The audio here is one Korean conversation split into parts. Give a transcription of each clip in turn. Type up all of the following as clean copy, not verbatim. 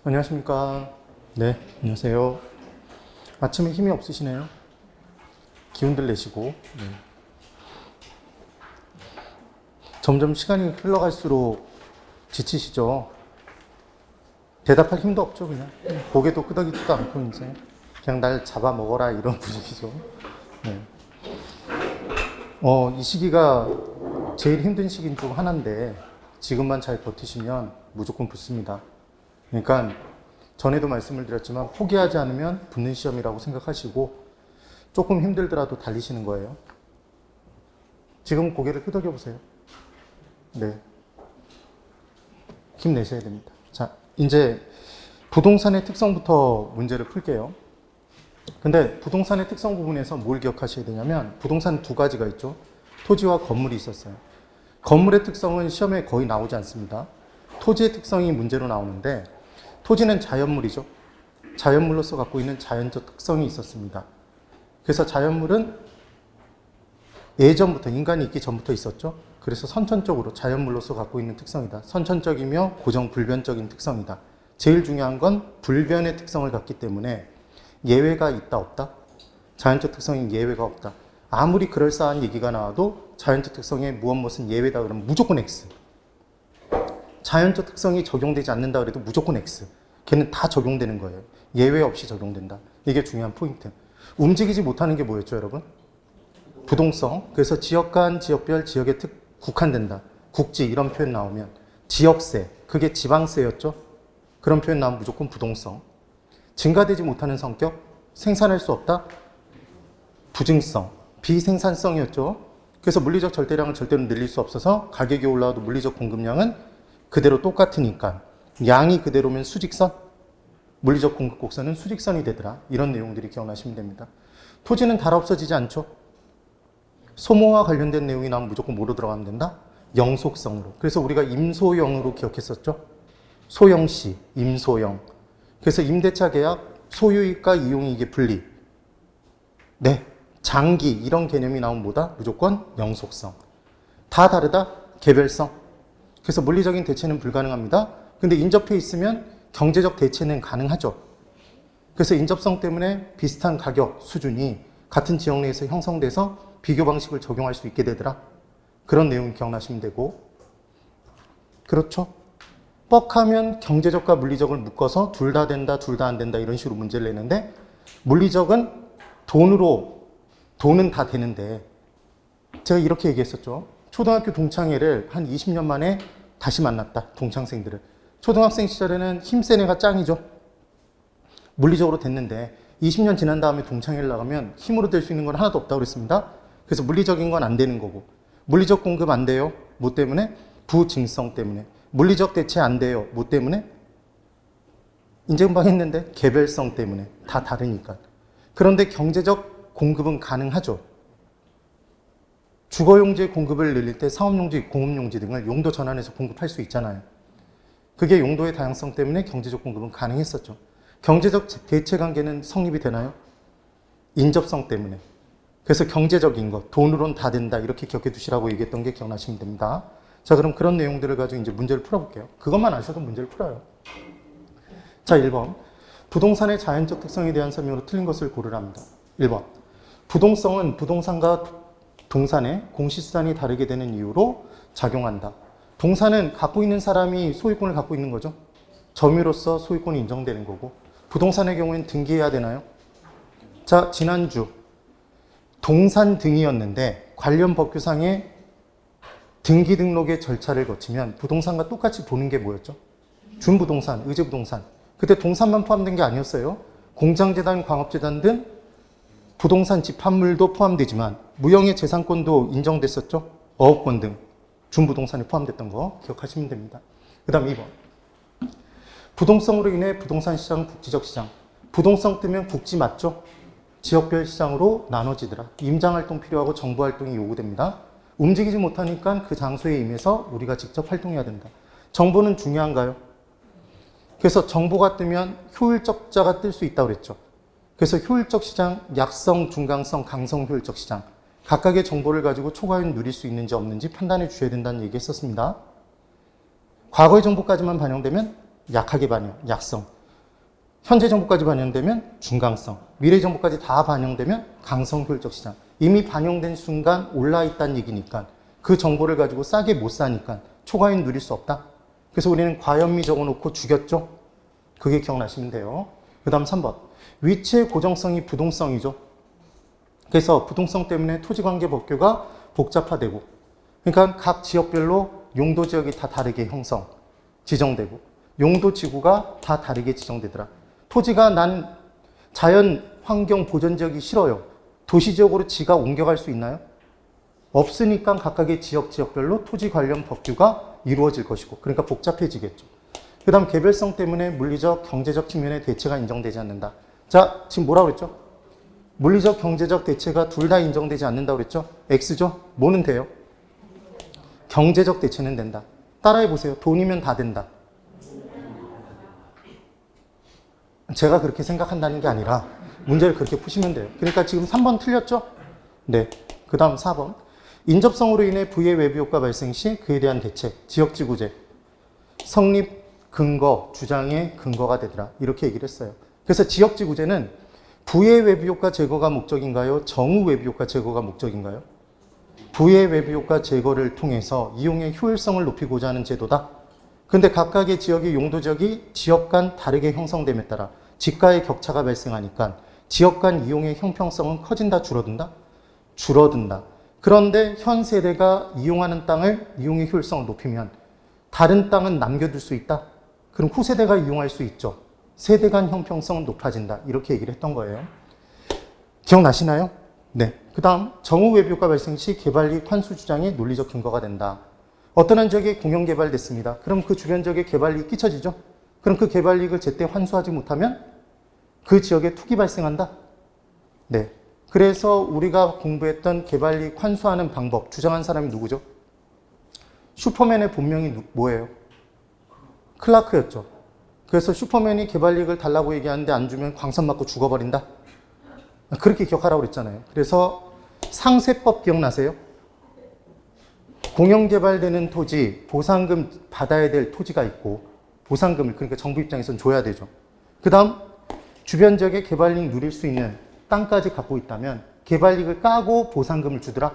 안녕하십니까. 네, 안녕하세요. 아침에 힘이 없으시네요. 기운들 내시고. 네. 점점 시간이 흘러갈수록 지치시죠. 대답할 힘도 없죠, 그냥. 고개도 끄덕이지도 않고, 이제. 그냥 날 잡아먹어라, 이런 분위기죠. 네. 이 시기가 제일 힘든 시기인 중 하나인데, 지금만 잘 버티시면 무조건 붙습니다. 그러니까 전에도 말씀을 드렸지만 포기하지 않으면 붙는 시험이라고 생각하시고 조금 힘들더라도 달리시는 거예요. 지금 고개를 끄덕여 보세요. 네. 힘내셔야 됩니다. 자, 이제 부동산의 특성부터 문제를 풀게요. 근데 부동산의 특성 부분에서 뭘 기억하셔야 되냐면 부동산 두 가지가 있죠. 토지와 건물이 있었어요. 건물의 특성은 시험에 거의 나오지 않습니다. 토지의 특성이 문제로 나오는데 토지는 자연물이죠. 자연물로서 갖고 있는 자연적 특성이 있었습니다. 그래서 자연물은 예전부터, 인간이 있기 전부터 있었죠. 그래서 선천적으로 자연물로서 갖고 있는 특성이다. 선천적이며 고정불변적인 특성이다. 제일 중요한 건 불변의 특성을 갖기 때문에 예외가 있다 없다? 자연적 특성인 예외가 없다. 아무리 그럴싸한 얘기가 나와도 자연적 특성에 무엇은 예외다 그러면 무조건 X. 자연적 특성이 적용되지 않는다 그래도 무조건 X. 걔는 다 적용되는 거예요. 예외 없이 적용된다. 이게 중요한 포인트. 움직이지 못하는 게 뭐였죠, 여러분? 부동성. 그래서 지역 간, 지역별, 지역에 국한된다. 국지 이런 표현 나오면 지역세, 그게 지방세였죠. 그런 표현 나오면 무조건 부동성. 증가되지 못하는 성격, 생산할 수 없다. 부증성, 비생산성이었죠. 그래서 물리적 절대량을 절대로 늘릴 수 없어서 가격이 올라와도 물리적 공급량은 그대로 똑같으니까 양이 그대로면 수직선, 물리적 공급 곡선은 수직선이 되더라. 이런 내용들이 기억나시면 됩니다. 토지는 다 없어지지 않죠. 소모와 관련된 내용이 나오면 무조건 뭐로 들어가면 된다? 영속성으로. 그래서 우리가 임소영으로 기억했었죠. 소영시, 임소영. 그래서 임대차 계약, 소유이익과 이용이익의 분리. 네, 장기 이런 개념이 나오면 뭐다? 무조건 영속성. 다 다르다? 개별성. 그래서 물리적인 대체는 불가능합니다. 근데 인접해 있으면 경제적 대체는 가능하죠. 그래서 인접성 때문에 비슷한 가격 수준이 같은 지역 내에서 형성돼서 비교 방식을 적용할 수 있게 되더라. 그런 내용 기억나시면 되고. 그렇죠. 뻑하면 경제적과 물리적을 묶어서 둘 다 된다, 둘 다 안 된다 이런 식으로 문제를 내는데 물리적은 돈은 다 되는데 제가 이렇게 얘기했었죠. 초등학교 동창회를 한 20년 만에 다시 만났다. 동창생들을. 초등학생 시절에는 힘센 애가 짱이죠. 물리적으로 됐는데 20년 지난 다음에 동창회를 나가면 힘으로 될 수 있는 건 하나도 없다고 그랬습니다. 그래서 물리적인 건 안 되는 거고 물리적 공급 안 돼요. 뭐 때문에? 부증성 때문에. 물리적 대체 안 돼요. 뭐 때문에? 이제 금방 했는데 개별성 때문에. 다 다르니까. 그런데 경제적 공급은 가능하죠. 주거용지 공급을 늘릴 때 사업용지, 공업용지 등을 용도 전환해서 공급할 수 있잖아요. 그게 용도의 다양성 때문에 경제적 공급은 가능했었죠. 경제적 대체 관계는 성립이 되나요? 인접성 때문에. 그래서 경제적인 것, 돈으로는 다 된다 이렇게 기억해 두시라고 얘기했던 게 기억나시면 됩니다. 자, 그럼 그런 내용들을 가지고 이제 문제를 풀어볼게요. 그것만 아셔도 문제를 풀어요. 자, 1번. 부동산의 자연적 특성에 대한 설명으로 틀린 것을 고르랍니다. 1번. 부동성은 부동산과 동산의 공시수단이 다르게 되는 이유로 작용한다. 동산은 갖고 있는 사람이 소유권을 갖고 있는 거죠. 점유로서 소유권이 인정되는 거고 부동산의 경우에는 등기해야 되나요? 자, 지난주 동산 등이었는데 관련 법규상의 등기 등록의 절차를 거치면 부동산과 똑같이 보는 게 뭐였죠? 준부동산, 의제부동산. 그때 동산만 포함된 게 아니었어요. 공장재단, 광업재단 등 부동산 집합물도 포함되지만 무형의 재산권도 인정됐었죠. 어업권 등 준부동산에 포함됐던 거 기억하시면 됩니다. 그 다음 2번. 부동성으로 인해 부동산 시장은 국지적 시장. 부동성 뜨면 국지 맞죠? 지역별 시장으로 나눠지더라. 임장활동 필요하고 정부활동이 요구됩니다. 움직이지 못하니까 그 장소에 임해서 우리가 직접 활동해야 된다. 정보는 중요한가요? 그래서 정보가 뜨면 효율적자가 뜰 수 있다고 그랬죠. 그래서 효율적 시장, 약성, 중강성, 강성 효율적 시장. 각각의 정보를 가지고 초과율 누릴 수 있는지 없는지 판단해 주셔야 된다는 얘기 했었습니다. 과거의 정보까지만 반영되면 약하게 반영, 약성. 현재 정보까지 반영되면 중강성, 미래 정보까지 다 반영되면 강성 효율적 시장. 이미 반영된 순간 올라 있다는 얘기니까 그 정보를 가지고 싸게 못 사니까 초과이익 누릴 수 없다. 그래서 우리는 과연미 적어놓고 죽였죠. 그게 기억나시면 돼요. 그 다음 3번. 위치의 고정성이 부동성이죠. 그래서 부동성 때문에 토지관계 법규가 복잡화되고, 그러니까 각 지역별로 용도 지역이 다 다르게 지정되고, 용도 지구가 다 다르게 지정되더라. 토지가 난 자연 환경 보전 지역이 싫어요. 도시 지역으로 지가 옮겨갈 수 있나요? 없으니까 각각의 지역별로 토지 관련 법규가 이루어질 것이고, 그러니까 복잡해지겠죠. 그 다음 개별성 때문에 물리적, 경제적 측면의 대체가 인정되지 않는다. 자, 지금 뭐라고 그랬죠? 물리적, 경제적 대체가 둘 다 인정되지 않는다고 그랬죠? X죠? 뭐는 돼요? 경제적 대체는 된다. 따라해 보세요. 돈이면 다 된다. 제가 그렇게 생각한다는 게 아니라 문제를 그렇게 푸시면 돼요. 그러니까 지금 3번 틀렸죠? 네. 그 다음 4번. 인접성으로 인해 부의 외부 효과 발생 시 그에 대한 대책, 지역지구제, 성립 근거, 주장의 근거가 되더라. 이렇게 얘기를 했어요. 그래서 지역지구제는 부의 외부 효과 제거가 목적인가요? 정우 외부 효과 제거가 목적인가요? 부의 외부 효과 제거를 통해서 이용의 효율성을 높이고자 하는 제도다. 근데 각각의 지역의 용도 지역이 지역 간 다르게 형성됨에 따라 지가의 격차가 발생하니까 지역 간 이용의 형평성은 커진다, 줄어든다? 줄어든다. 그런데 현 세대가 이용하는 땅을 이용의 효율성을 높이면 다른 땅은 남겨둘 수 있다? 그럼 후세대가 이용할 수 있죠. 세대 간 형평성은 높아진다. 이렇게 얘기를 했던 거예요. 기억나시나요? 네. 그 다음 정우 외부 효과 발생 시 개발이익 환수 주장의 논리적 근거가 된다. 어떤 한 지역이 공영 개발됐습니다. 그럼 그 주변 지역에 개발이익이 끼쳐지죠. 그럼 그 개발이익을 제때 환수하지 못하면 그 지역에 투기 발생한다. 네. 그래서 우리가 공부했던 개발이익 환수하는 방법 주장한 사람이 누구죠? 슈퍼맨의 본명이 뭐예요? 클라크였죠. 그래서 슈퍼맨이 개발이익을 달라고 얘기하는데 안 주면 광선 맞고 죽어버린다. 그렇게 기억하라고 그랬잖아요. 그래서 상세법 기억나세요? 공영개발되는 토지, 보상금 받아야 될 토지가 있고, 보상금을 그러니까 정부 입장에서는 줘야 되죠. 그 다음 주변 지역에 개발이익 누릴 수 있는 땅까지 갖고 있다면 개발이익을 까고 보상금을 주더라.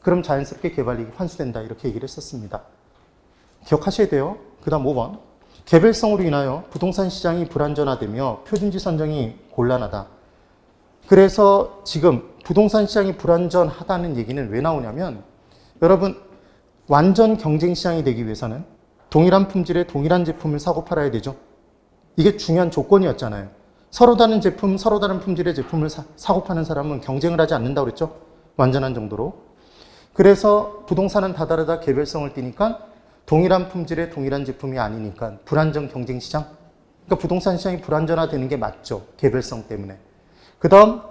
그럼 자연스럽게 개발이익이 환수된다. 이렇게 얘기를 했었습니다. 기억하셔야 돼요. 그 다음 5번. 개별성으로 인하여 부동산 시장이 불안전화되며 표준지 선정이 곤란하다. 그래서 지금 부동산 시장이 불안전하다는 얘기는 왜 나오냐면, 여러분 완전 경쟁 시장이 되기 위해서는 동일한 품질의 동일한 제품을 사고 팔아야 되죠. 이게 중요한 조건이었잖아요. 서로 다른 제품, 서로 다른 품질의 제품을 사고 파는 사람은 경쟁을 하지 않는다고 그랬죠. 완전한 정도로. 그래서 부동산은 다 다르다 개별성을 띠니까 동일한 품질의 동일한 제품이 아니니까 불안전 경쟁 시장. 그러니까 부동산 시장이 불안전화되는 게 맞죠. 개별성 때문에. 그 다음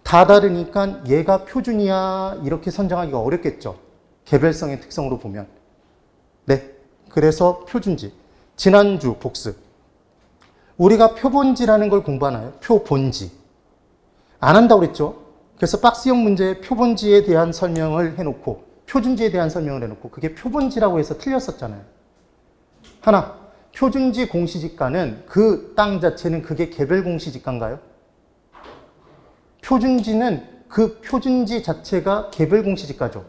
다 다르니까 얘가 표준이야 이렇게 선정하기가 어렵겠죠. 개별성의 특성으로 보면. 네. 그래서 표준지. 지난주 복습. 우리가 표본지라는 걸 공부하나요? 표본지. 안 한다고 그랬죠? 그래서 박스형 문제에 표본지에 대한 설명을 해놓고 표준지에 대한 설명을 해놓고 그게 표본지라고 해서 틀렸었잖아요. 하나, 표준지 공시지가는 그 땅 자체는 그게 개별 공시지가인가요? 표준지는 그 표준지 자체가 개별 공시지가죠.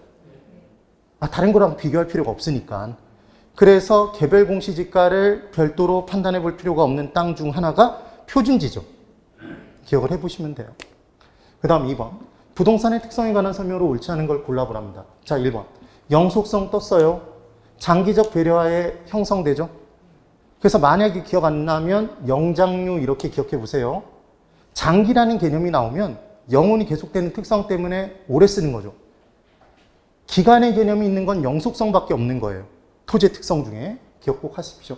다른 거랑 비교할 필요가 없으니까. 그래서 개별 공시지가를 별도로 판단해 볼 필요가 없는 땅 중 하나가 표준지죠. 기억을 해보시면 돼요. 그 다음 2번. 부동산의 특성에 관한 설명으로 옳지 않은 걸 골라보랍니다. 자, 1번. 영속성 떴어요. 장기적 배려하에 형성되죠. 그래서 만약에 기억 안 나면 영장류 이렇게 기억해 보세요. 장기라는 개념이 나오면 영원히 계속되는 특성 때문에 오래 쓰는 거죠. 기간의 개념이 있는 건 영속성밖에 없는 거예요. 토지의 특성 중에 기억 꼭 하십시오.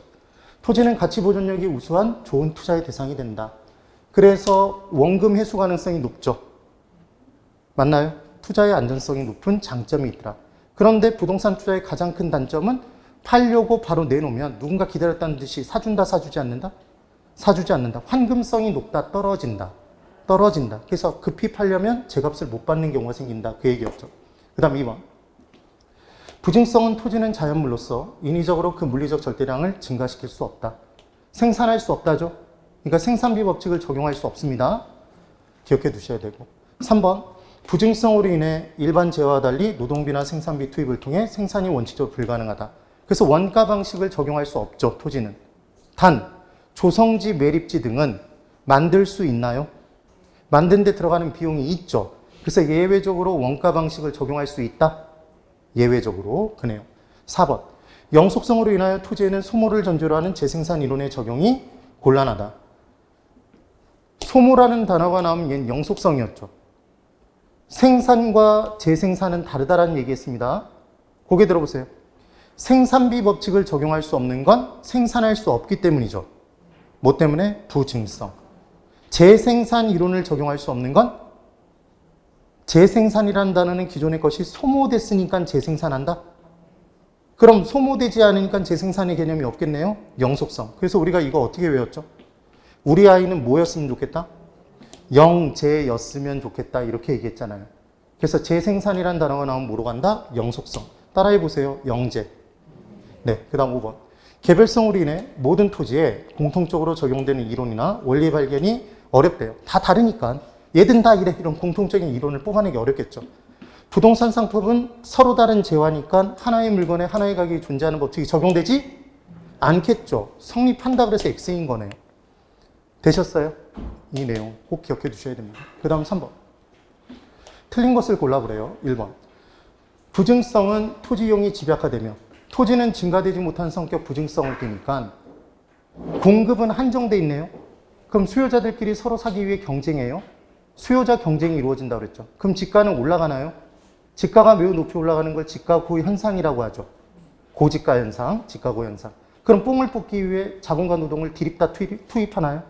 토지는 가치 보존력이 우수한 좋은 투자의 대상이 된다. 그래서 원금 회수 가능성이 높죠. 맞나요? 투자의 안전성이 높은 장점이 있더라. 그런데 부동산 투자의 가장 큰 단점은 팔려고 바로 내놓으면 누군가 기다렸다는 듯이 사준다, 사주지 않는다? 사주지 않는다. 환금성이 높다, 떨어진다. 떨어진다. 그래서 급히 팔려면 제값을 못 받는 경우가 생긴다. 그 얘기였죠. 그 다음 2번. 부증성은 토지는 자연물로서 인위적으로 그 물리적 절대량을 증가시킬 수 없다. 생산할 수 없다죠. 그러니까 생산비 법칙을 적용할 수 없습니다. 기억해 두셔야 되고. 3번. 부증성으로 인해 일반 재화와 달리 노동비나 생산비 투입을 통해 생산이 원칙적으로 불가능하다. 그래서 원가 방식을 적용할 수 없죠, 토지는. 단, 조성지, 매립지 등은 만들 수 있나요? 만든 데 들어가는 비용이 있죠. 그래서 예외적으로 원가 방식을 적용할 수 있다? 예외적으로. 그네요. 4번. 영속성으로 인하여 토지에는 소모를 전제로 하는 재생산 이론의 적용이 곤란하다. 소모라는 단어가 나오면 얘는 영속성이었죠. 생산과 재생산은 다르다라는 얘기했습니다. 고개 들어보세요. 생산비 법칙을 적용할 수 없는 건 생산할 수 없기 때문이죠. 뭐 때문에? 부증성. 재생산 이론을 적용할 수 없는 건 재생산이라는 단어는 기존의 것이 소모됐으니까 재생산한다? 그럼 소모되지 않으니까 재생산의 개념이 없겠네요? 영속성. 그래서 우리가 이거 어떻게 외웠죠? 우리 아이는 뭐였으면 좋겠다? 영재였으면 좋겠다 이렇게 얘기했잖아요. 그래서 재생산이라는 단어가 나오면 뭐로 간다? 영속성. 따라해 보세요. 영재. 네, 그 다음 5번. 개별성으로 인해 모든 토지에 공통적으로 적용되는 이론이나 원리 발견이 어렵대요. 다 다르니까. 얘든 다 이래. 이런 공통적인 이론을 뽑아내기 어렵겠죠. 부동산 상품은 서로 다른 재화니까 하나의 물건에 하나의 가격이 존재하는 법칙이 적용되지 않겠죠. 성립한다 그래서 X인 거네요. 되셨어요? 이 내용 꼭 기억해 두셔야 됩니다. 그 다음 3번. 틀린 것을 골라보래요. 1번. 부증성은 토지 이용이 집약화되며 토지는 증가되지 못한 성격 부증성을 띠니까 공급은 한정돼 있네요. 그럼 수요자들끼리 서로 사기 위해 경쟁해요. 수요자 경쟁이 이루어진다고 그랬죠. 그럼 지가는 올라가나요? 지가가 매우 높이 올라가는 걸 지가고 현상이라고 하죠. 고지가 현상, 지가고 현상. 그럼 뽕을 뽑기 위해 자본과 노동을 디립다 투입하나요?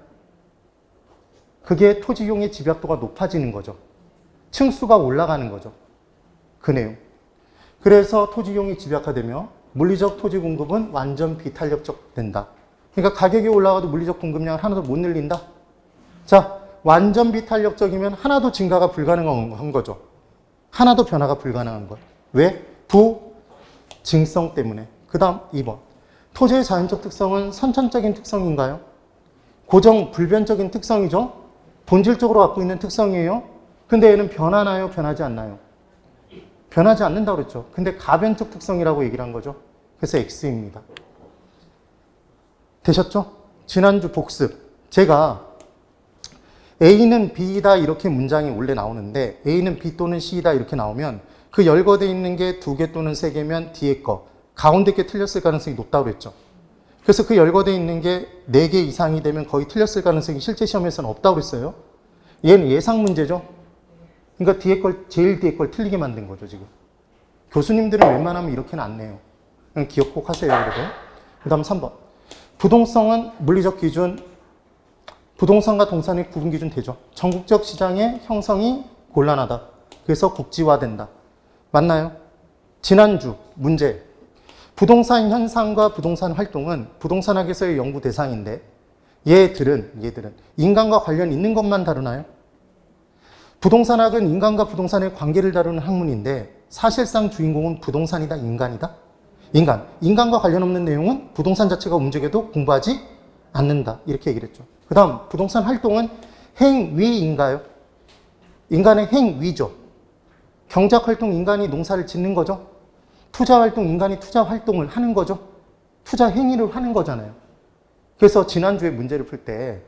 그게 토지 이용의 집약도가 높아지는 거죠. 층수가 올라가는 거죠. 그 내용. 그래서 토지 이용이 집약화되며 물리적 토지 공급은 완전 비탄력적 된다. 그러니까 가격이 올라가도 물리적 공급량을 하나도 못 늘린다. 자, 완전 비탄력적이면 하나도 증가가 불가능한 거죠. 하나도 변화가 불가능한 것. 왜? 부증성 때문에. 그 다음 2번. 토지의 자연적 특성은 선천적인 특성인가요? 고정 불변적인 특성이죠. 본질적으로 갖고 있는 특성이에요. 근데 얘는 변하나요? 변하지 않나요? 변하지 않는다고 그랬죠. 근데 가변적 특성이라고 얘기를 한 거죠. 그래서 X입니다. 되셨죠? 지난주 복습. 제가 A는 B이다 이렇게 문장이 원래 나오는데 A는 B 또는 C이다 이렇게 나오면 그 열거되어 있는 게 2개 또는 3개면 뒤에 거 가운데 게 틀렸을 가능성이 높다고 그랬죠. 그래서 그 열거되어 있는 게 4개 이상이 되면 거의 틀렸을 가능성이 실제 시험에서는 없다고 그랬어요. 얘는 예상 문제죠. 그러니까 뒤에 걸 제일 뒤에 걸 틀리게 만든 거죠 지금. 교수님들은 웬만하면 이렇게는 안 내요. 그냥 기억 꼭 하세요 그래도. 그 다음 3번. 부동성은 물리적 기준 부동산과 동산의 구분 기준 되죠. 전국적 시장의 형성이 곤란하다. 그래서 국지화된다. 맞나요? 지난주 문제. 부동산 현상과 부동산 활동은 부동산학에서의 연구 대상인데 얘들은 인간과 관련 있는 것만 다루나요? 부동산학은 인간과 부동산의 관계를 다루는 학문인데 사실상 주인공은 부동산이다, 인간이다? 인간과 관련 없는 내용은 부동산 자체가 움직여도 공부하지 않는다. 이렇게 얘기를 했죠. 그 다음 부동산 활동은 행위인가요? 인간의 행위죠. 경작활동 인간이 농사를 짓는 거죠. 투자활동 인간이 투자활동을 하는 거죠. 투자 행위를 하는 거잖아요. 그래서 지난주에 문제를 풀 때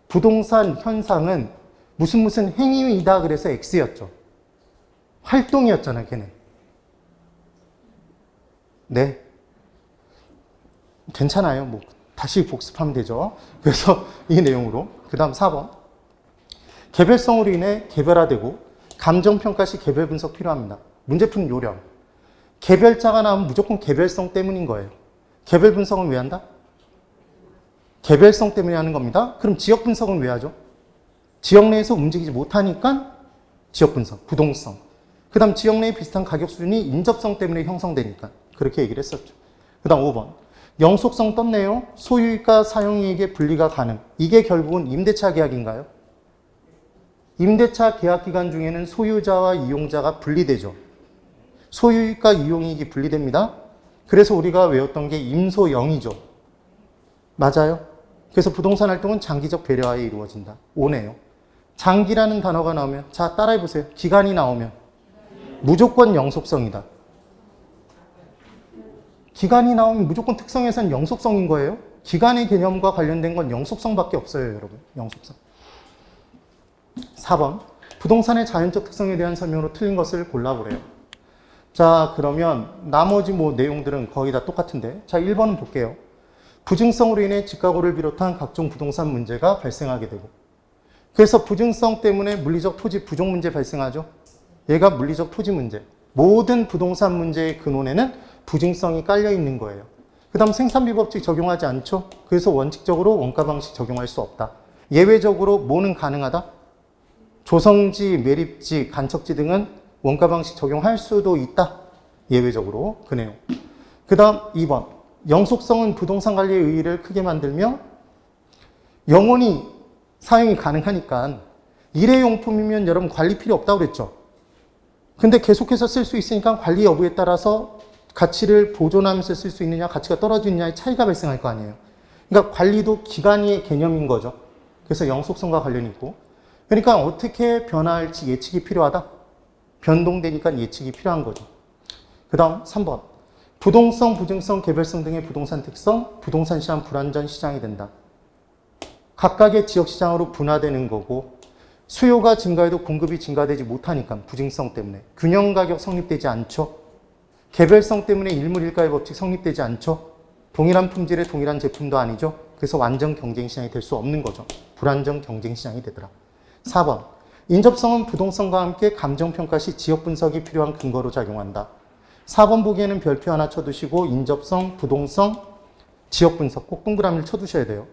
부동산 현상은 무슨 행위이다 그래서 X였죠. 활동이었잖아요, 걔는. 네. 괜찮아요. 뭐 다시 복습하면 되죠. 그래서 이 내용으로. 그 다음 4번. 개별성으로 인해 개별화되고 감정평가 시 개별 분석 필요합니다. 문제 푸는 요령. 개별자가 나오면 무조건 개별성 때문인 거예요. 개별 분석은 왜 한다? 개별성 때문에 하는 겁니다. 그럼 지역 분석은 왜 하죠? 지역 내에서 움직이지 못하니까 지역 분석, 부동성. 그 다음 지역 내에 비슷한 가격 수준이 인접성 때문에 형성되니까 그렇게 얘기를 했었죠. 그 다음 5번. 영속성 떴네요. 소유이익과 사용이익의 분리가 가능. 이게 결국은 임대차 계약인가요? 임대차 계약 기간 중에는 소유자와 이용자가 분리되죠. 소유이익과 이용이익이 분리됩니다. 그래서 우리가 외웠던 게 임소영이죠. 맞아요? 그래서 부동산 활동은 장기적 배려하에 이루어진다. 5네요. 장기라는 단어가 나오면, 자, 따라해보세요. 기간이 나오면 무조건 영속성이다. 기간이 나오면 무조건 특성에선 영속성인 거예요. 기간의 개념과 관련된 건 영속성밖에 없어요, 여러분. 영속성. 4번. 부동산의 자연적 특성에 대한 설명으로 틀린 것을 골라보래요. 자, 그러면 나머지 내용들은 거의 다 똑같은데. 자, 1번은 볼게요. 부증성으로 인해 집가고를 비롯한 각종 부동산 문제가 발생하게 되고. 그래서 부증성 때문에 물리적 토지 부족 문제 발생하죠. 얘가 물리적 토지 문제. 모든 부동산 문제의 근원에는 부증성이 깔려 있는 거예요. 그 다음 생산비 법칙 적용하지 않죠. 그래서 원칙적으로 원가 방식 적용할 수 없다. 예외적으로 뭐는 가능하다? 조성지, 매립지, 간척지 등은 원가 방식 적용할 수도 있다. 예외적으로 그 내용. 그 다음 2번. 영속성은 부동산 관리의 의의를 크게 만들며 영원히 사용이 가능하니까 일회용품이면 여러분 관리 필요 없다고 그랬죠. 근데 계속해서 쓸 수 있으니까 관리 여부에 따라서 가치를 보존하면서 쓸 수 있느냐, 가치가 떨어지느냐의 차이가 발생할 거 아니에요. 그러니까 관리도 기간의 개념인 거죠. 그래서 영속성과 관련이 있고. 그러니까 어떻게 변화할지 예측이 필요하다. 변동되니까 예측이 필요한 거죠. 그 다음 3번. 부동성, 부증성, 개별성 등의 부동산 특성, 부동산 시장 불안전 시장이 된다. 각각의 지역 시장으로 분화되는 거고 수요가 증가해도 공급이 증가되지 못하니까 부증성 때문에 균형 가격 성립되지 않죠. 개별성 때문에 일물일가의 법칙 성립되지 않죠. 동일한 품질의 동일한 제품도 아니죠. 그래서 완전 경쟁 시장이 될 수 없는 거죠. 불안정 경쟁 시장이 되더라. 4번. 인접성은 부동성과 함께 감정평가 시 지역 분석이 필요한 근거로 작용한다. 4번 보기에는 별표 하나 쳐두시고 인접성, 부동성, 지역 분석 꼭 동그라미를 쳐두셔야 돼요.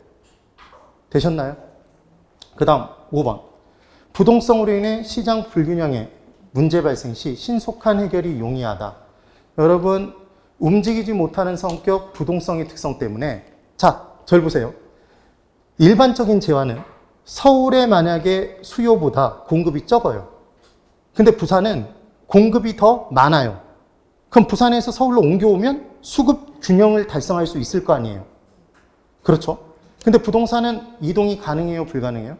되셨나요? 그 다음 5번. 부동성으로 인해 시장 불균형에 문제 발생 시 신속한 해결이 용이하다. 여러분 움직이지 못하는 성격 부동성의 특성 때문에 자, 절 보세요. 일반적인 재화는 서울에 만약에 수요보다 공급이 적어요. 근데 부산은 공급이 더 많아요. 그럼 부산에서 서울로 옮겨오면 수급 균형을 달성할 수 있을 거 아니에요. 그렇죠? 근데 부동산은 이동이 가능해요, 불가능해요?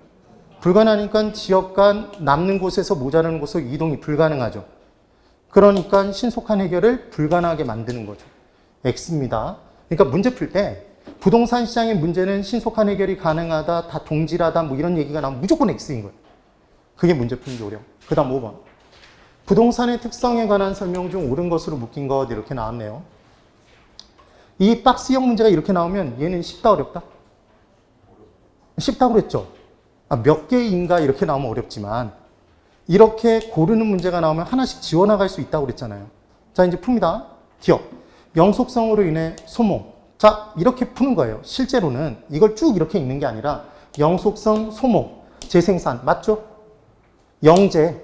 불가능하니까 지역 간 남는 곳에서 모자라는 곳으로 이동이 불가능하죠. 그러니까 신속한 해결을 불가능하게 만드는 거죠. X입니다. 그러니까 문제 풀 때 부동산 시장의 문제는 신속한 해결이 가능하다, 다 동질하다, 이런 얘기가 나오면 무조건 X인 거예요. 그게 문제 푸는 게 어려워. 그 다음 5번. 부동산의 특성에 관한 설명 중 옳은 것으로 묶인 것 이렇게 나왔네요. 이 박스형 문제가 이렇게 나오면 얘는 쉽다, 어렵다? 쉽다고 그랬죠? 몇 개인가 이렇게 나오면 어렵지만 이렇게 고르는 문제가 나오면 하나씩 지워나갈 수 있다고 그랬잖아요. 자, 이제 풉니다. 기억. 영속성으로 인해 소모. 자, 이렇게 푸는 거예요. 실제로는 이걸 쭉 이렇게 읽는 게 아니라 영속성, 소모, 재생산. 맞죠? 영재.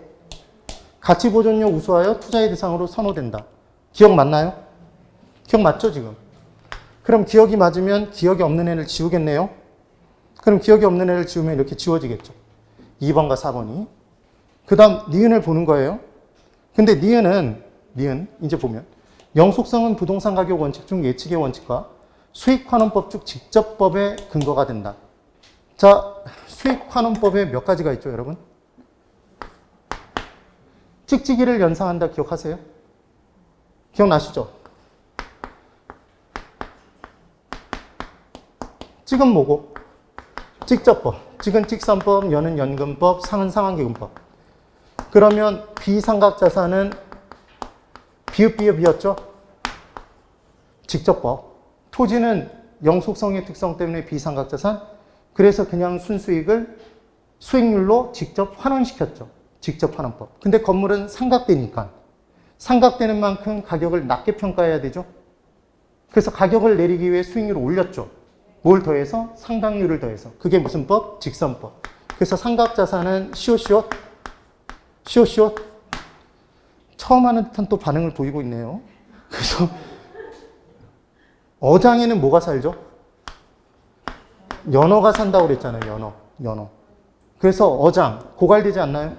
가치보존료 우수하여 투자의 대상으로 선호된다. 기억 맞나요? 기억 맞죠, 지금? 그럼 기억이 맞으면 기억이 없는 애를 지우겠네요? 그럼 기억이 없는 애를 지우면 이렇게 지워지겠죠. 2번과 4번이. 그 다음 니은을 보는 거예요. 근데 니은 이제 보면 영속성은 부동산 가격 원칙 중 예측의 원칙과 수익환원법 중 직접법의 근거가 된다. 자, 수익환원법에 몇 가지가 있죠, 여러분? 찍찍이를 연상한다 기억하세요? 기억나시죠? 찍은 뭐고? 직접법. 찍은 직선법, 연은 연금법, 상은 상환기금법. 그러면 비상각자산은 비읍비읍이었죠? 직접법. 토지는 영속성의 특성 때문에 비상각자산. 그래서 그냥 순수익을 수익률로 직접 환원시켰죠. 직접 환원법. 근데 건물은 삼각대니까 삼각대는 만큼 가격을 낮게 평가해야 되죠. 그래서 가격을 내리기 위해 수익률을 올렸죠. 뭘 더해서? 상각률을 더해서. 그게 무슨 법? 직선법. 그래서 삼각자산은 시옷시옷. 처음 하는 듯한 또 반응을 보이고 있네요. 그래서 어장에는 뭐가 살죠? 연어가 산다고 그랬잖아요. 연어. 그래서 어장 고갈되지 않나요?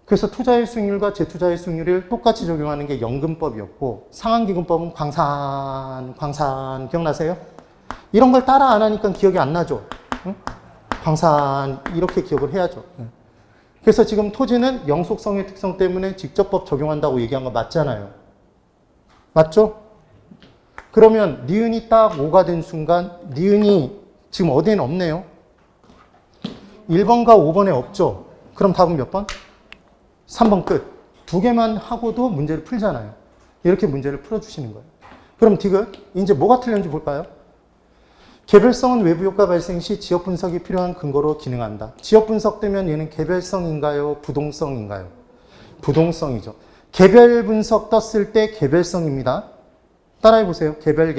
그래서 투자의 수익률과 재투자의 수익률을 똑같이 적용하는 게 연금법이었고 상환기금법은 광산 기억나세요? 이런 걸 따라 안 하니까 기억이 안 나죠. 응? 광산 이렇게 기억을 해야죠. 그래서 지금 토지는 영속성의 특성 때문에 직접법 적용한다고 얘기한 거 맞잖아요. 맞죠? 그러면 니은이 딱 5가 된 순간 니은이 지금 어디에는 없네요. 1번과 5번에 없죠. 그럼 답은 몇 번? 3번 끝. 두 개만 하고도 문제를 풀잖아요. 이렇게 문제를 풀어주시는 거예요. 그럼 디귿, 이제 뭐가 틀렸는지 볼까요? 개별성은 외부 효과 발생 시 지역 분석이 필요한 근거로 기능한다. 지역 분석되면 얘는 개별성인가요? 부동성인가요? 부동성이죠. 개별 분석 떴을 때 개별성입니다. 따라해 보세요. 개별.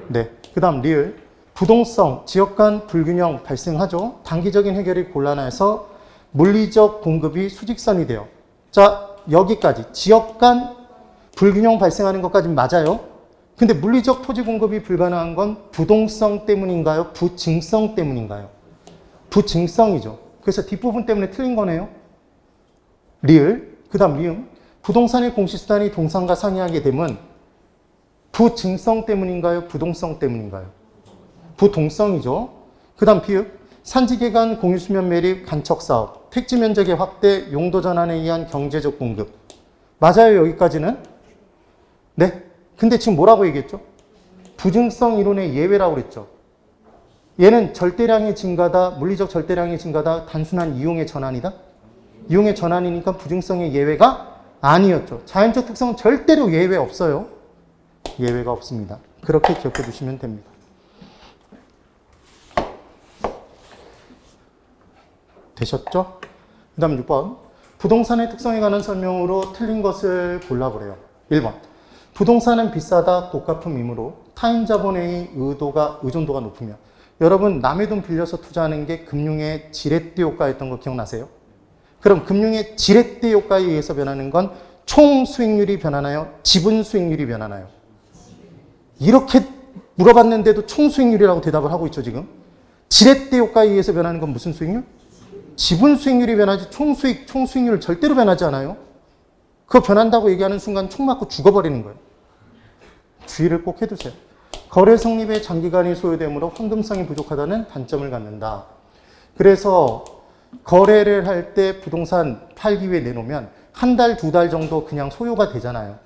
네. 그 다음 리을. 부동성, 지역 간 불균형 발생하죠. 단기적인 해결이 곤란해서 물리적 공급이 수직선이 돼요. 자, 여기까지. 지역 간 불균형 발생하는 것까지 맞아요. 근데 물리적 토지 공급이 불가능한 건 부동성 때문인가요? 부증성 때문인가요? 부증성이죠. 그래서 뒷부분 때문에 틀린 거네요. 리을, 그 다음 리음. 부동산의 공시수단이 동산과 상이하게 되면 부증성 때문인가요? 부동성 때문인가요? 부동성이죠. 그 다음 비읍. 산지개간 공유수면 매립 간척사업, 택지 면적의 확대, 용도 전환에 의한 경제적 공급. 맞아요, 여기까지는? 네. 근데 지금 뭐라고 얘기했죠? 부증성 이론의 예외라고 그랬죠. 얘는 절대량의 증가다, 물리적 절대량의 증가다, 단순한 이용의 전환이다? 이용의 전환이니까 부증성의 예외가 아니었죠. 자연적 특성은 절대로 예외 없어요. 예외가 없습니다. 그렇게 기억해 두시면 됩니다. 되셨죠? 그 다음 6번. 부동산의 특성에 관한 설명으로 틀린 것을 골라보래요. 1번. 부동산은 비싸다, 고가품이므로 타인 자본의 의존도가 높으며. 여러분, 남의 돈 빌려서 투자하는 게 금융의 지렛대 효과였던 거 기억나세요? 그럼 금융의 지렛대 효과에 의해서 변하는 건 총 수익률이 변하나요? 지분 수익률이 변하나요? 이렇게 물어봤는데도 총 수익률이라고 대답을 하고 있죠, 지금. 지렛대 효과에 의해서 변하는 건 무슨 수익률? 지분 수익률이 변하지 총 수익률 절대로 변하지 않아요. 그거 변한다고 얘기하는 순간 총 맞고 죽어버리는 거예요. 주의를 꼭 해두세요. 거래 성립에 장기간이 소요되므로 황금성이 부족하다는 단점을 갖는다. 그래서 거래를 할 때 부동산 팔기 위해 내놓으면 한 달, 두 달 정도 그냥 소요가 되잖아요.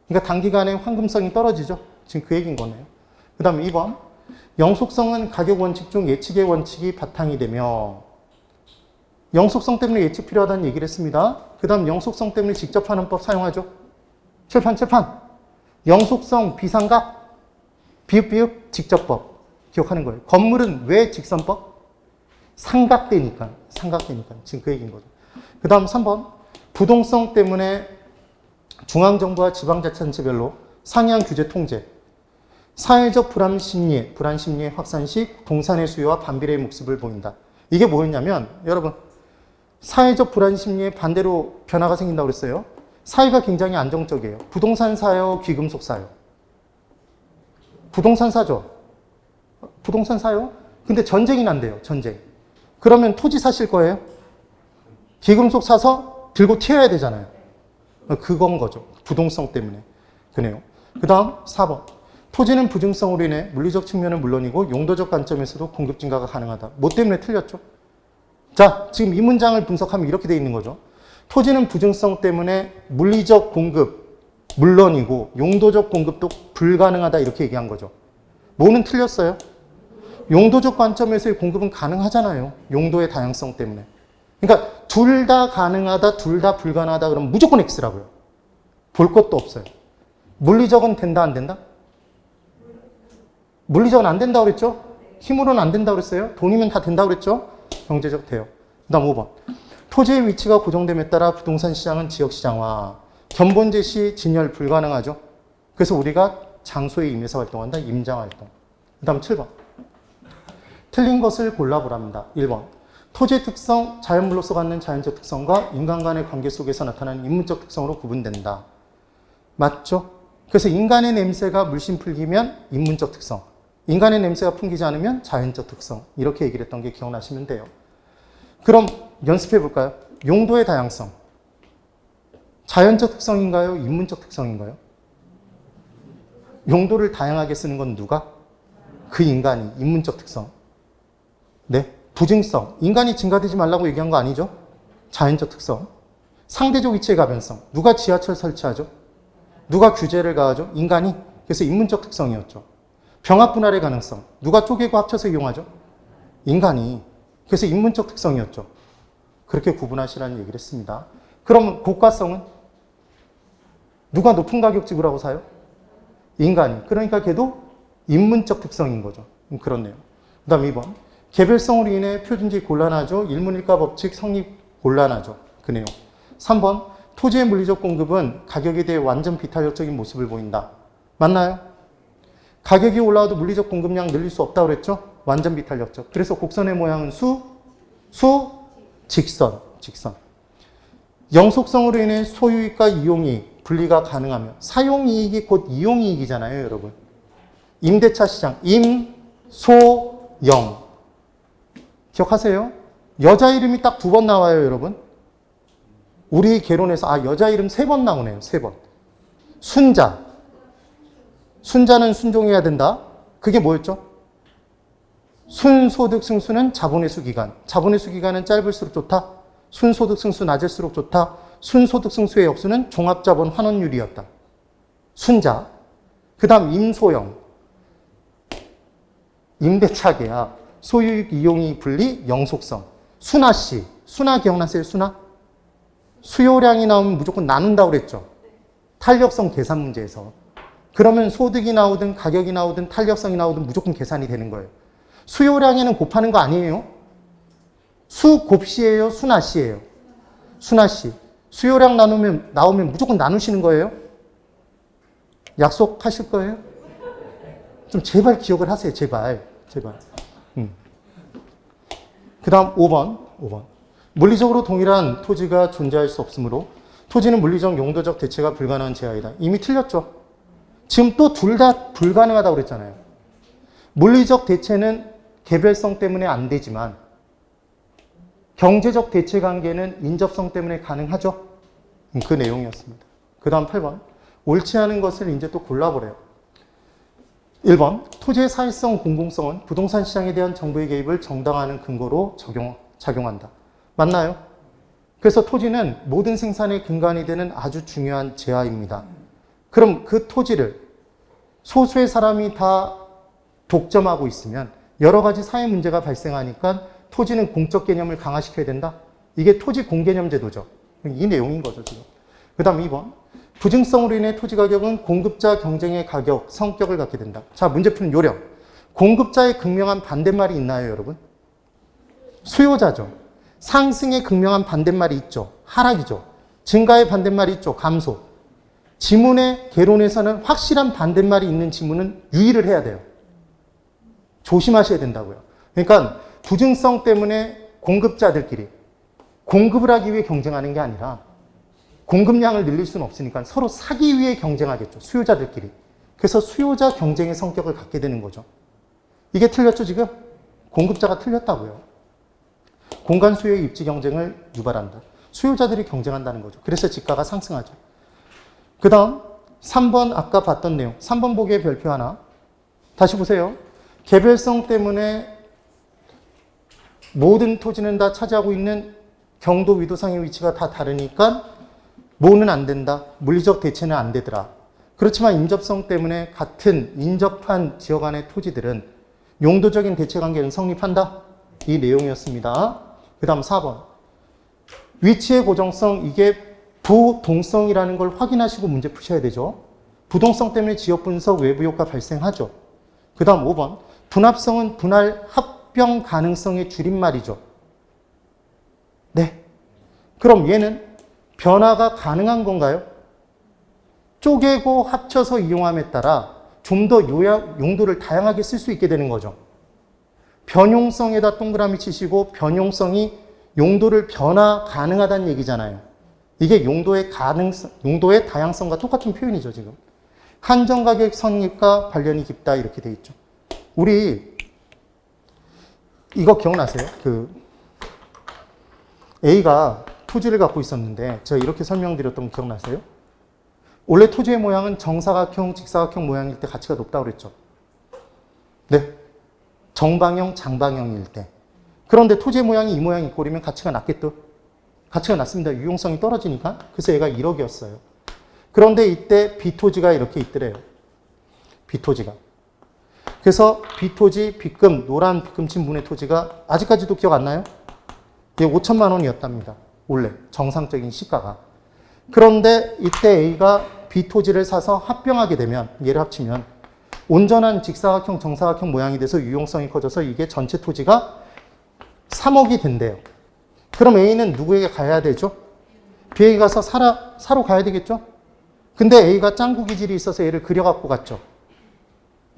그러니까 단기간에 황금성이 떨어지죠. 지금 그 얘기인 거네요. 그 다음 2번. 영속성은 가격 원칙 중 예측의 원칙이 바탕이 되며, 영속성 때문에 예측 필요하다는 얘기를 했습니다. 그 다음 영속성 때문에 직접 하는 법 사용하죠. 칠판. 영속성 비상각, 비읍 직접법. 기억하는 거예요. 건물은 왜 직선법? 삼각대니까. 지금 그 얘기인 거죠. 그 다음 3번. 부동성 때문에 중앙정부와 지방자치단체별로 상이한 규제 통제. 사회적 불안 심리의 확산 시 동산의 수요와 반비례의 모습을 보인다. 이게 뭐였냐면, 여러분, 사회적 불안 심리에 반대로 변화가 생긴다고 그랬어요. 사회가 굉장히 안정적이에요. 부동산 사요, 귀금속 사요? 부동산 사죠. 부동산 사요? 근데 전쟁이 난대요, 전쟁. 그러면 토지 사실 거예요? 귀금속 사서 들고 튀어야 되잖아요. 그건 거죠. 부동성 때문에. 그네요. 그 다음 4번. 토지는 부증성으로 인해 물리적 측면은 물론이고 용도적 관점에서도 공급 증가가 가능하다. 뭐 때문에 틀렸죠? 자, 지금 이 문장을 분석하면 이렇게 되어 있는 거죠. 토지는 부증성 때문에 물리적 공급 물론이고 용도적 공급도 불가능하다 이렇게 얘기한 거죠. 뭐는 틀렸어요? 용도적 관점에서의 공급은 가능하잖아요. 용도의 다양성 때문에. 그러니까 둘 다 가능하다, 둘 다 불가능하다 그러면 무조건 X라고요. 볼 것도 없어요. 물리적은 된다, 안 된다? 물리적은 안 된다고 그랬죠? 힘으로는 안 된다고 그랬어요? 돈이면 다 된다고 그랬죠? 경제적 돼요. 그 다음 5번. 토지의 위치가 고정됨에 따라 부동산 시장은 지역시장화. 견본제 시 진열 불가능하죠? 그래서 우리가 장소에 임해서 활동한다, 임장활동. 그 다음 7번. 틀린 것을 골라보랍니다. 1번. 토지의 특성, 자연물로서 갖는 자연적 특성과 인간 간의 관계 속에서 나타나는 인문적 특성으로 구분된다. 맞죠? 그래서 인간의 냄새가 물씬 풍기면 인문적 특성, 인간의 냄새가 풍기지 않으면 자연적 특성. 이렇게 얘기를 했던 게 기억나시면 돼요. 그럼 연습해 볼까요? 용도의 다양성. 자연적 특성인가요? 인문적 특성인가요? 용도를 다양하게 쓰는 건 누가? 그 인간이 인문적 특성. 네. 부증성. 인간이 증가되지 말라고 얘기한 거 아니죠? 자연적 특성. 상대적 위치의 가변성. 누가 지하철 설치하죠? 누가 규제를 가하죠? 인간이. 그래서 인문적 특성이었죠. 병합 분할의 가능성. 누가 쪼개고 합쳐서 이용하죠? 인간이. 그래서 인문적 특성이었죠. 그렇게 구분하시라는 얘기를 했습니다. 그럼 고가성은? 누가 높은 가격 지불하고 사요? 인간이. 그러니까 걔도 인문적 특성인 거죠. 그렇네요. 그 다음 2번. 개별성으로 인해 표준지 곤란하죠. 일문일가 법칙 성립 곤란하죠. 그 내용. 3번. 토지의 물리적 공급은 가격에 대해 완전 비탄력적인 모습을 보인다. 맞나요? 가격이 올라와도 물리적 공급량 늘릴 수 없다고 그랬죠? 완전 비탄력적. 그래서 곡선의 모양은 직선. 영속성으로 인해 소유이익과 이용이익 분리가 가능하며 사용이익이 곧 이용이익이잖아요, 여러분. 임대차 시장, 임, 소, 영. 기억하세요? 여자 이름이 딱 2번 나와요, 여러분. 우리 개론에서 여자 이름 3번 나오네요, 3번. 순자. 순자는 순종해야 된다. 그게 뭐였죠? 순소득 승수는 자본의 수 기간. 자본의 수 기간은 짧을수록 좋다. 순소득 승수 낮을수록 좋다. 순소득 승수의 역수는 종합자본 환원율이었다. 순자. 그 다음 임소영. 임대차 계약. 소유이익 이용이익 분리 영속성. 순화씨. 순화 기억나세요? 순화? 수요량이 나오면 무조건 나눈다고 그랬죠. 탄력성 계산 문제에서. 그러면 소득이 나오든 가격이 나오든 탄력성이 나오든 무조건 계산이 되는 거예요. 수요량에는 곱하는 거 아니에요. 수곱씨예요, 순화씨예요. 순화씨. 수요량 나오면 무조건 나누시는 거예요. 약속하실 거예요? 좀 제발 기억을 하세요. 제발. 그 다음 5번. 물리적으로 동일한 토지가 존재할 수 없으므로 토지는 물리적 용도적 대체가 불가능한 제하이다. 이미 틀렸죠. 지금 또 둘 다 불가능하다고 그랬잖아요. 물리적 대체는 개별성 때문에 안 되지만 경제적 대체 관계는 인접성 때문에 가능하죠. 그 내용이었습니다. 그 다음 8번. 옳지 않은 것을 이제 또 골라보래요. 1번. 토지의 사회성, 공공성은 부동산 시장에 대한 정부의 개입을 정당화하는 근거로 작용한다. 맞나요? 그래서 토지는 모든 생산의 근간이 되는 아주 중요한 제하입니다. 그럼 그 토지를 소수의 사람이 다 독점하고 있으면 여러 가지 사회 문제가 발생하니까 토지는 공적 개념을 강화시켜야 된다. 이게 토지 공개념 제도죠. 이 내용인 거죠, 지금. 그 다음 2번. 부증성으로 인해 토지 가격은 공급자 경쟁의 가격, 성격을 갖게 된다. 자, 문제 푸는 요령. 공급자의 극명한 반대말이 있나요, 여러분? 수요자죠. 상승의 극명한 반대말이 있죠. 하락이죠. 증가의 반대말이 있죠. 감소. 지문의 개론에서는 확실한 반대말이 있는 지문은 유의를 해야 돼요. 조심하셔야 된다고요. 그러니까 부증성 때문에 공급자들끼리 공급을 하기 위해 경쟁하는 게 아니라 공급량을 늘릴 수는 없으니까 서로 사기 위해 경쟁하겠죠. 수요자들끼리. 그래서 수요자 경쟁의 성격을 갖게 되는 거죠. 이게 틀렸죠, 지금? 공급자가 틀렸다고요. 공간 수요의 입지 경쟁을 유발한다. 수요자들이 경쟁한다는 거죠. 그래서 지가가 상승하죠. 그 다음 3번 아까 봤던 내용. 3번 보기의 별표 하나. 다시 보세요. 개별성 때문에 모든 토지는 다 차지하고 있는 경도 위도상의 위치가 다 다르니까 뭐는 안 된다. 물리적 대체는 안 되더라. 그렇지만 인접성 때문에 같은 인접한 지역 안의 토지들은 용도적인 대체 관계는 성립한다. 이 내용이었습니다. 그 다음 4번. 위치의 고정성, 이게 부동성이라는 걸 확인하시고 문제 푸셔야 되죠. 부동성 때문에 지역 분석 외부 효과 발생하죠. 그 다음 5번. 분합성은 분할 합병 가능성의 줄임말이죠. 네. 그럼 얘는 변화가 가능한 건가요? 쪼개고 합쳐서 이용함에 따라 좀 더 용도를 다양하게 쓸 수 있게 되는 거죠. 변용성에다 동그라미 치시고 변용성이 용도를 변화 가능하다는 얘기잖아요. 이게 용도의 다양성과 똑같은 표현이죠, 지금. 한정가격 성립과 관련이 깊다 이렇게 돼 있죠. 우리 이거 기억나세요? A가 토지를 갖고 있었는데 제가 이렇게 설명드렸던 거 기억나세요? 원래 토지의 모양은 정사각형, 직사각형 모양일 때 가치가 높다고 그랬죠. 네. 정방형, 장방형일 때. 그런데 토지의 모양이 이 모양이 꼴이면 가치가 낮겠죠? 가치가 낮습니다. 유용성이 떨어지니까. 그래서 얘가 1억이었어요. 그런데 이때 B토지가 이렇게 있더래요. B토지가. 그래서 B토지, B금, 노란 B금 친 분의 토지가 아직까지도 기억 안 나요? 이게 5천만 원이었답니다. 원래 정상적인 시가가. 그런데 이때 A가 B토지를 사서 합병하게 되면, 얘를 합치면 온전한 직사각형, 정사각형 모양이 돼서 유용성이 커져서 이게 전체 토지가 3억이 된대요. 그럼 A는 누구에게 가야 되죠? B에게 가서 사러 가야 되겠죠? 근데 A가 짱구 기질이 있어서 얘를 그려갖고 갔죠.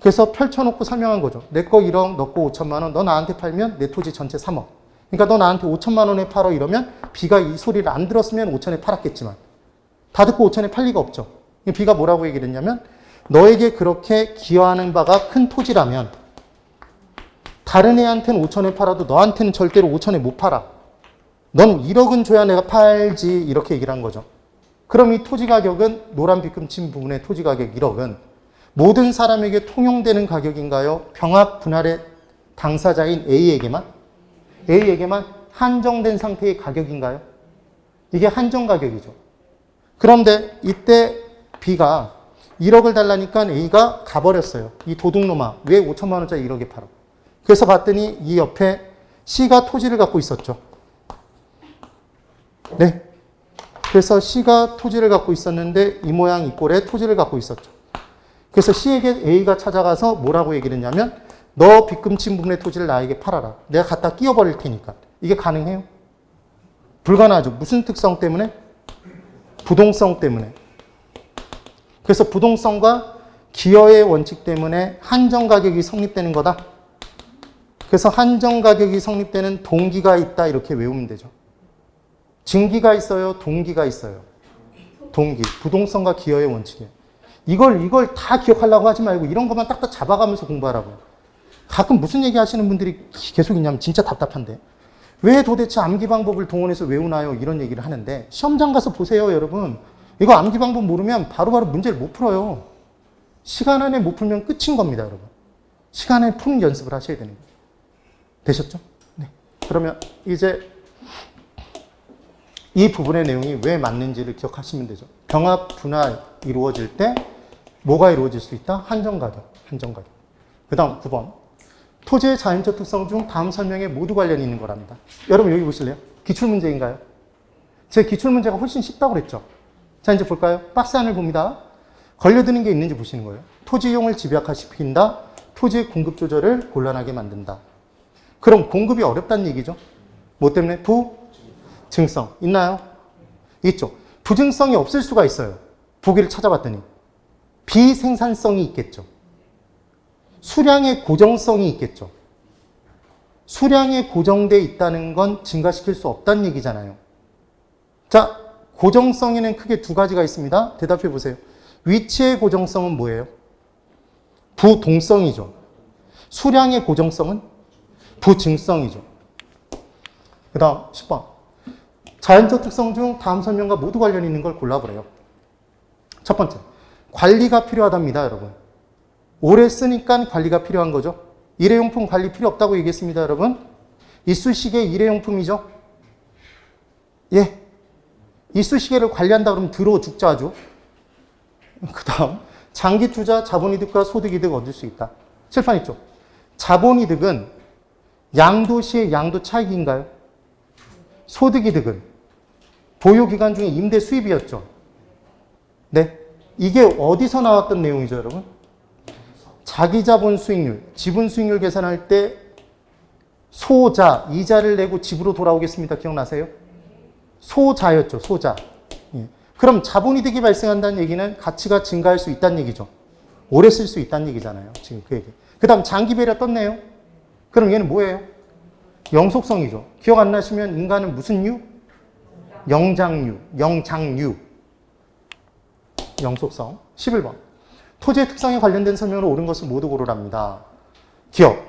그래서 펼쳐놓고 설명한 거죠. 내 거 1억, 너 거 5천만 원, 너 나한테 팔면 내 토지 전체 3억. 그러니까 너 나한테 5천만 원에 팔어 이러면 B가 이 소리를 안 들었으면 5천에 팔았겠지만 다 듣고 5천에 팔 리가 없죠. B가 뭐라고 얘기를 했냐면 너에게 그렇게 기여하는 바가 큰 토지라면 다른 애한테는 5천에 팔아도 너한테는 절대로 5천에 못 팔아. 넌 1억은 줘야 내가 팔지. 이렇게 얘기를 한 거죠. 그럼 이 토지 가격은 노란 빗금 친 부분의 토지 가격 1억은 모든 사람에게 통용되는 가격인가요? 병합 분할의 당사자인 A에게만 한정된 상태의 가격인가요? 이게 한정 가격이죠. 그런데 이때 B가 1억을 달라니까 A가 가버렸어요. 이 도둑놈아, 왜 5천만 원짜리 1억에 팔아? 그래서 봤더니 이 옆에 C가 토지를 갖고 있었죠. 네. 그래서 C가 토지를 갖고 있었는데 이 모양 이 꼴에 토지를 갖고 있었죠. 그래서 C에게 A가 찾아가서 뭐라고 얘기를 했냐면 너 빗금 친 부분의 토지를 나에게 팔아라. 내가 갖다 끼워버릴 테니까. 이게 가능해요? 불가능하죠. 무슨 특성 때문에? 부동성 때문에. 그래서 부동성과 기여의 원칙 때문에 한정 가격이 성립되는 거다. 그래서 한정 가격이 성립되는 동기가 있다 이렇게 외우면 되죠. 증기가 있어요? 동기가 있어요? 동기. 부동성과 기여의 원칙이에요. 이걸 다 기억하려고 하지 말고 이런 것만 딱딱 잡아가면서 공부하라고요. 가끔 무슨 얘기 하시는 분들이 계속 있냐면 진짜 답답한데 왜 도대체 암기 방법을 동원해서 외우나요? 이런 얘기를 하는데 시험장 가서 보세요, 여러분. 이거 암기 방법 모르면 바로바로 문제를 못 풀어요. 시간 안에 못 풀면 끝인 겁니다, 여러분. 시간 안에 푸는 연습을 하셔야 되는 거예요. 되셨죠? 네. 그러면 이제 이 부분의 내용이 왜 맞는지를 기억하시면 되죠. 병합 분할 이루어질 때 뭐가 이루어질 수 있다? 한정가격. 그 다음 9번. 토지의 자연적 특성 중 다음 설명에 모두 관련이 있는 거랍니다. 여러분 여기 보실래요? 기출문제인가요? 제 기출문제가 훨씬 쉽다고 그랬죠? 자, 이제 볼까요? 박스 안을 봅니다. 걸려드는 게 있는지 보시는 거예요. 토지 이용을 집약화시킨다. 토지의 공급 조절을 곤란하게 만든다. 그럼 공급이 어렵다는 얘기죠? 뭐 때문에? 부증성. 있나요? 있죠. 부증성이 없을 수가 있어요. 보기를 찾아봤더니. 비생산성이 있겠죠. 수량의 고정성이 있겠죠. 수량에 고정되어 있다는 건 증가시킬 수 없다는 얘기잖아요. 자, 고정성에는 크게 두 가지가 있습니다. 대답해 보세요. 위치의 고정성은 뭐예요? 부동성이죠. 수량의 고정성은 부증성이죠. 그 다음 10번. 자연적 특성 중 다음 설명과 모두 관련 있는 걸 골라보래요. 첫 번째. 관리가 필요하답니다, 여러분. 오래 쓰니까 관리가 필요한 거죠. 일회용품 관리 필요 없다고 얘기했습니다, 여러분. 이쑤시개 일회용품이죠. 예. 이쑤시개를 관리한다 그러면 더러워 죽자 아주. 그 다음. 장기 투자, 자본이득과 소득이득 얻을 수 있다. 칠판 있죠. 자본이득은 양도 시의 양도 차익인가요? 소득이득은 보유기간 중에 임대 수입이었죠. 네. 이게 어디서 나왔던 내용이죠, 여러분? 자기자본 수익률, 지분 수익률 계산할 때 소자, 이자를 내고 집으로 돌아오겠습니다. 기억나세요? 소자였죠, 소자. 예. 그럼 자본이득이 발생한다는 얘기는 가치가 증가할 수 있다는 얘기죠. 오래 쓸 수 있다는 얘기잖아요. 지금 그 얘기. 그 다음 장기배려 떴네요. 그럼 얘는 뭐예요? 영속성이죠. 기억 안 나시면 인간은 무슨 유? 영장류. 영속성. 11번. 토지의 특성에 관련된 설명으로 옳은 것을 모두 고르랍니다. 기억.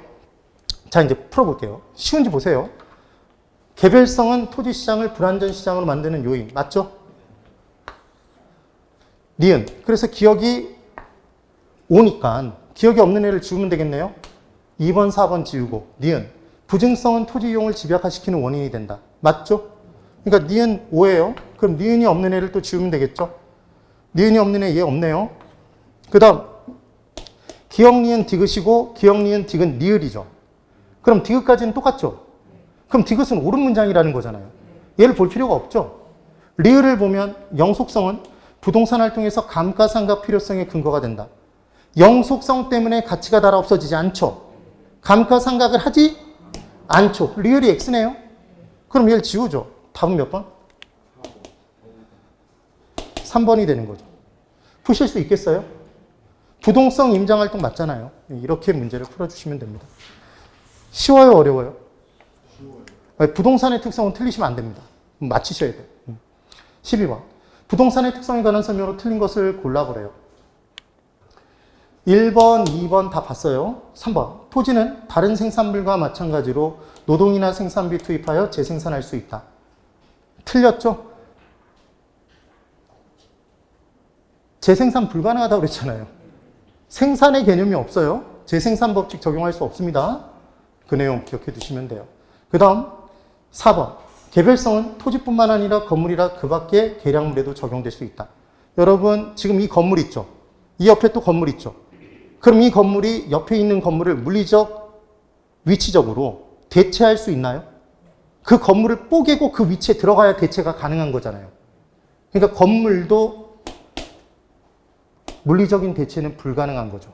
자, 이제 풀어볼게요. 쉬운지 보세요. 개별성은 토지 시장을 불안전 시장으로 만드는 요인. 맞죠? 니은. 그래서 기억이 오니까 기억이 없는 애를 지우면 되겠네요. 2번, 4번 지우고 니은. 부증성은 토지 이용을 집약화시키는 원인이 된다. 맞죠? 그러니까 니은 5예요. 그럼 니은이 없는 애를 또 지우면 되겠죠? 니은이 없는 애 얘 없네요. 그 다음 기역 니은 디귿이고 기역 니은 디귿 니을이죠. 그럼 디귿까지는 똑같죠? 그럼 디귿은 옳은 문장이라는 거잖아요. 얘를 볼 필요가 없죠? 리을을 보면 영속성은 부동산 활동에서 감가상각 필요성의 근거가 된다. 영속성 때문에 가치가 달아 없어지지 않죠. 감가상각을 하지 않죠. 리을이 X네요. 그럼 얘를 지우죠. 답은 몇 번? 3번이 되는 거죠. 푸실 수 있겠어요? 부동성 임장활동 맞잖아요. 이렇게 문제를 풀어주시면 됩니다. 쉬워요? 어려워요? 쉬워요. 부동산의 특성은 틀리시면 안 됩니다. 맞히셔야 돼요. 12번. 부동산의 특성에 관한 설명으로 틀린 것을 골라보래요. 1번, 2번 다 봤어요. 3번. 토지는 다른 생산물과 마찬가지로 노동이나 생산비 투입하여 재생산할 수 있다. 틀렸죠? 재생산 불가능하다고 그랬잖아요. 생산의 개념이 없어요. 재생산 법칙 적용할 수 없습니다. 그 내용 기억해 두시면 돼요. 그 다음 4번. 개별성은 토지뿐만 아니라 건물이라 그 밖의 계량물에도 적용될 수 있다. 여러분 지금 이 건물 있죠? 이 옆에 또 건물 있죠? 그럼 이 건물이 옆에 있는 건물을 물리적, 위치적으로 대체할 수 있나요? 그 건물을 뽀개고 그 위치에 들어가야 대체가 가능한 거잖아요. 그러니까 건물도 물리적인 대체는 불가능한 거죠.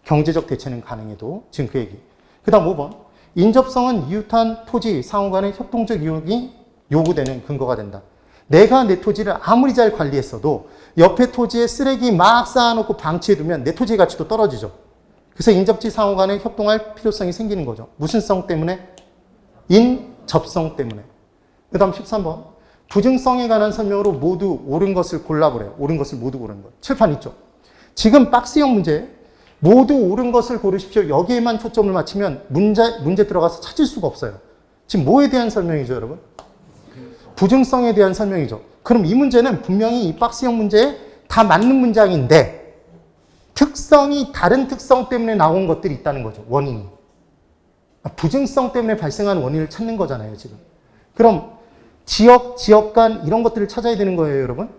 경제적 대체는 가능해도. 지금 그 얘기. 그 다음 5번. 인접성은 이웃한 토지 상호 간의 협동적 이용이 요구되는 근거가 된다. 내가 내 토지를 아무리 잘 관리했어도 옆에 토지에 쓰레기 막 쌓아놓고 방치해두면 내 토지의 가치도 떨어지죠. 그래서 인접지 상호 간에 협동할 필요성이 생기는 거죠. 무슨 성 때문에? 인접성 때문에. 그 다음 13번. 부증성에 관한 설명으로 모두 옳은 것을 골라보래요. 옳은 것을 모두 고르는 것. 칠판 있죠. 지금 박스형 문제 모두 옳은 것을 고르십시오. 여기에만 초점을 맞추면 문제 들어가서 찾을 수가 없어요. 지금 뭐에 대한 설명이죠, 여러분? 부증성에 대한 설명이죠. 그럼 이 문제는 분명히 이 박스형 문제에 다 맞는 문장인데 특성이 다른 특성 때문에 나온 것들이 있다는 거죠. 원인이. 부증성 때문에 발생한 원인을 찾는 거잖아요, 지금. 그럼 지역 간 이런 것들을 찾아야 되는 거예요, 여러분?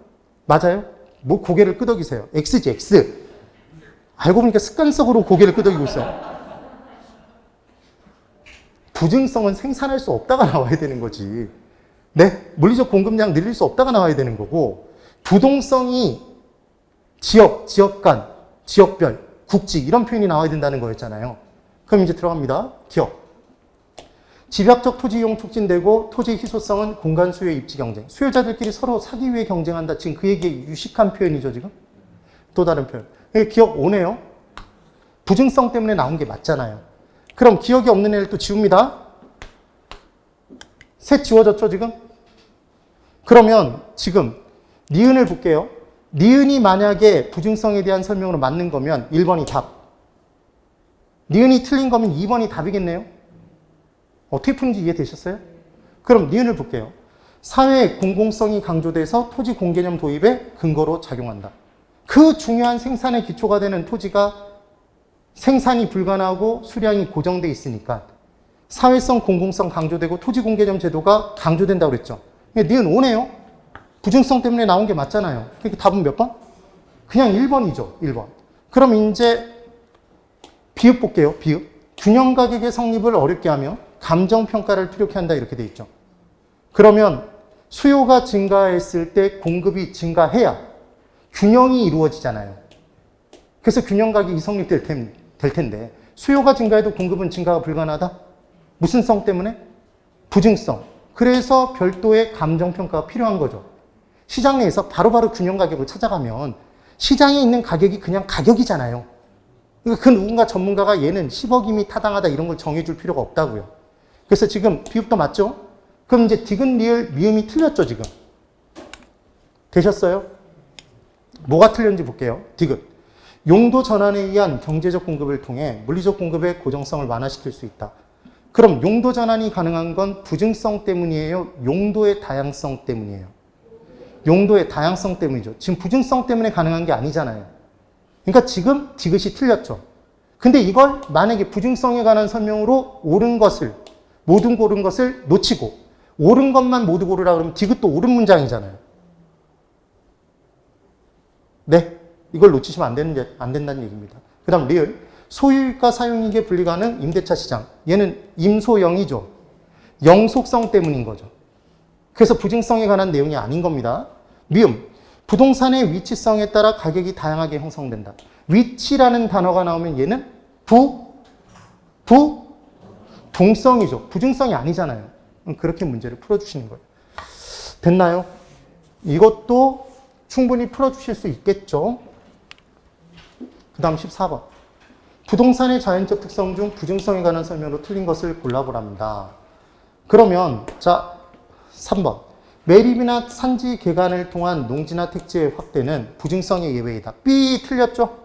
맞아요? 뭐 고개를 끄덕이세요. X지, X. 알고 보니까 습관적으로 고개를 끄덕이고 있어요. 부증성은 생산할 수 없다가 나와야 되는 거지. 네? 물리적 공급량 늘릴 수 없다가 나와야 되는 거고, 부동성이 지역 간, 지역별, 국지 이런 표현이 나와야 된다는 거였잖아요. 그럼 이제 들어갑니다. 기억. 집약적 토지 이용 촉진되고 토지 희소성은 공간 수요의 입지 경쟁. 수요자들끼리 서로 사기 위해 경쟁한다. 지금 그 얘기에 유식한 표현이죠, 지금. 또 다른 표현. 기억 오네요. 부증성 때문에 나온 게 맞잖아요. 그럼 기억이 없는 애를 또 지웁니다. 셋 지워졌죠, 지금? 그러면 지금 니은을 볼게요. 니은이 만약에 부증성에 대한 설명으로 맞는 거면 1번이 답. 니은이 틀린 거면 2번이 답이겠네요. 어떻게 푸는지 이해되셨어요? 그럼 니은을 볼게요. 사회의 공공성이 강조돼서 토지 공개념 도입에 근거로 작용한다. 그 중요한 생산의 기초가 되는 토지가 생산이 불가능하고 수량이 고정돼 있으니까 사회성, 공공성 강조되고 토지 공개념 제도가 강조된다고 그랬죠. 니은 오네요. 부증성 때문에 나온 게 맞잖아요. 그러니까 답은 몇 번? 그냥 1번이죠. 1번. 그럼 이제 비읍 볼게요. 비읍. 균형 가격의 성립을 어렵게 하며 감정평가를 필요케 한다 이렇게 돼 있죠. 그러면 수요가 증가했을 때 공급이 증가해야 균형이 이루어지잖아요. 그래서 균형 가격이 성립될 텐데 수요가 증가해도 공급은 증가가 불가능하다? 무슨 성 때문에? 부증성. 그래서 별도의 감정평가가 필요한 거죠. 시장 내에서 바로바로 균형 가격을 찾아가면 시장에 있는 가격이 그냥 가격이잖아요. 그러니까 그 누군가 전문가가 얘는 10억이면 타당하다 이런 걸 정해줄 필요가 없다고요. 그래서 지금 비읍도 맞죠? 그럼 이제 디귿, 리을, 미음이 틀렸죠, 지금? 되셨어요? 뭐가 틀렸는지 볼게요. 디귿. 용도 전환에 의한 경제적 공급을 통해 물리적 공급의 고정성을 완화시킬 수 있다. 그럼 용도 전환이 가능한 건 부증성 때문이에요? 용도의 다양성 때문이에요? 용도의 다양성 때문이죠. 지금 부증성 때문에 가능한 게 아니잖아요. 그러니까 지금 디귿이 틀렸죠. 근데 이걸 만약에 부증성에 관한 설명으로 옳은 것을, 모든 옳은 것을 놓치고 옳은 것만 모두 고르라 그러면 디귿도 옳은 문장이잖아요. 네, 이걸 놓치시면 안 된다는 얘기입니다. 그 다음 리을. 소유이익과 사용이익의 분리가능 임대차 시장. 얘는 임소영이죠. 영속성 때문인 거죠. 그래서 부증성에 관한 내용이 아닌 겁니다. 미음. 부동산의 위치성에 따라 가격이 다양하게 형성된다. 위치라는 단어가 나오면 얘는 동성이죠. 부증성이 아니잖아요. 그렇게 문제를 풀어주시는 거예요. 됐나요? 이것도 충분히 풀어주실 수 있겠죠. 그 다음 14번. 부동산의 자연적 특성 중 부증성에 관한 설명으로 틀린 것을 골라보랍니다. 그러면 자 3번. 매립이나 산지 개간을 통한 농지나 택지의 확대는 부증성의 예외이다. B 틀렸죠?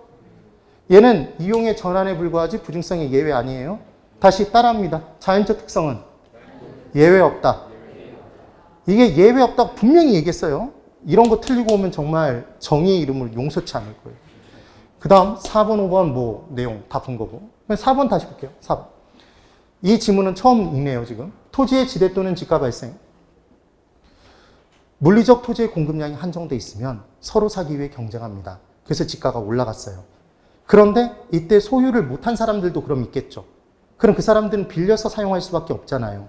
얘는 이용의 전환에 불과하지 부증성의 예외 아니에요. 다시 따라합니다. 자연적 특성은 예외 없다. 이게 예외 없다고 분명히 얘기했어요. 이런 거 틀리고 오면 정말 정의의 이름을 용서치 않을 거예요. 그 다음 4번, 5번 뭐 내용 다 본 거고. 4번 다시 볼게요. 4번. 이 지문은 처음 읽네요, 지금. 토지의 지대 또는 지가 발생. 물리적 토지의 공급량이 한정돼 있으면 서로 사기 위해 경쟁합니다. 그래서 지가가 올라갔어요. 그런데 이때 소유를 못한 사람들도 그럼 있겠죠. 그럼 그 사람들은 빌려서 사용할 수밖에 없잖아요.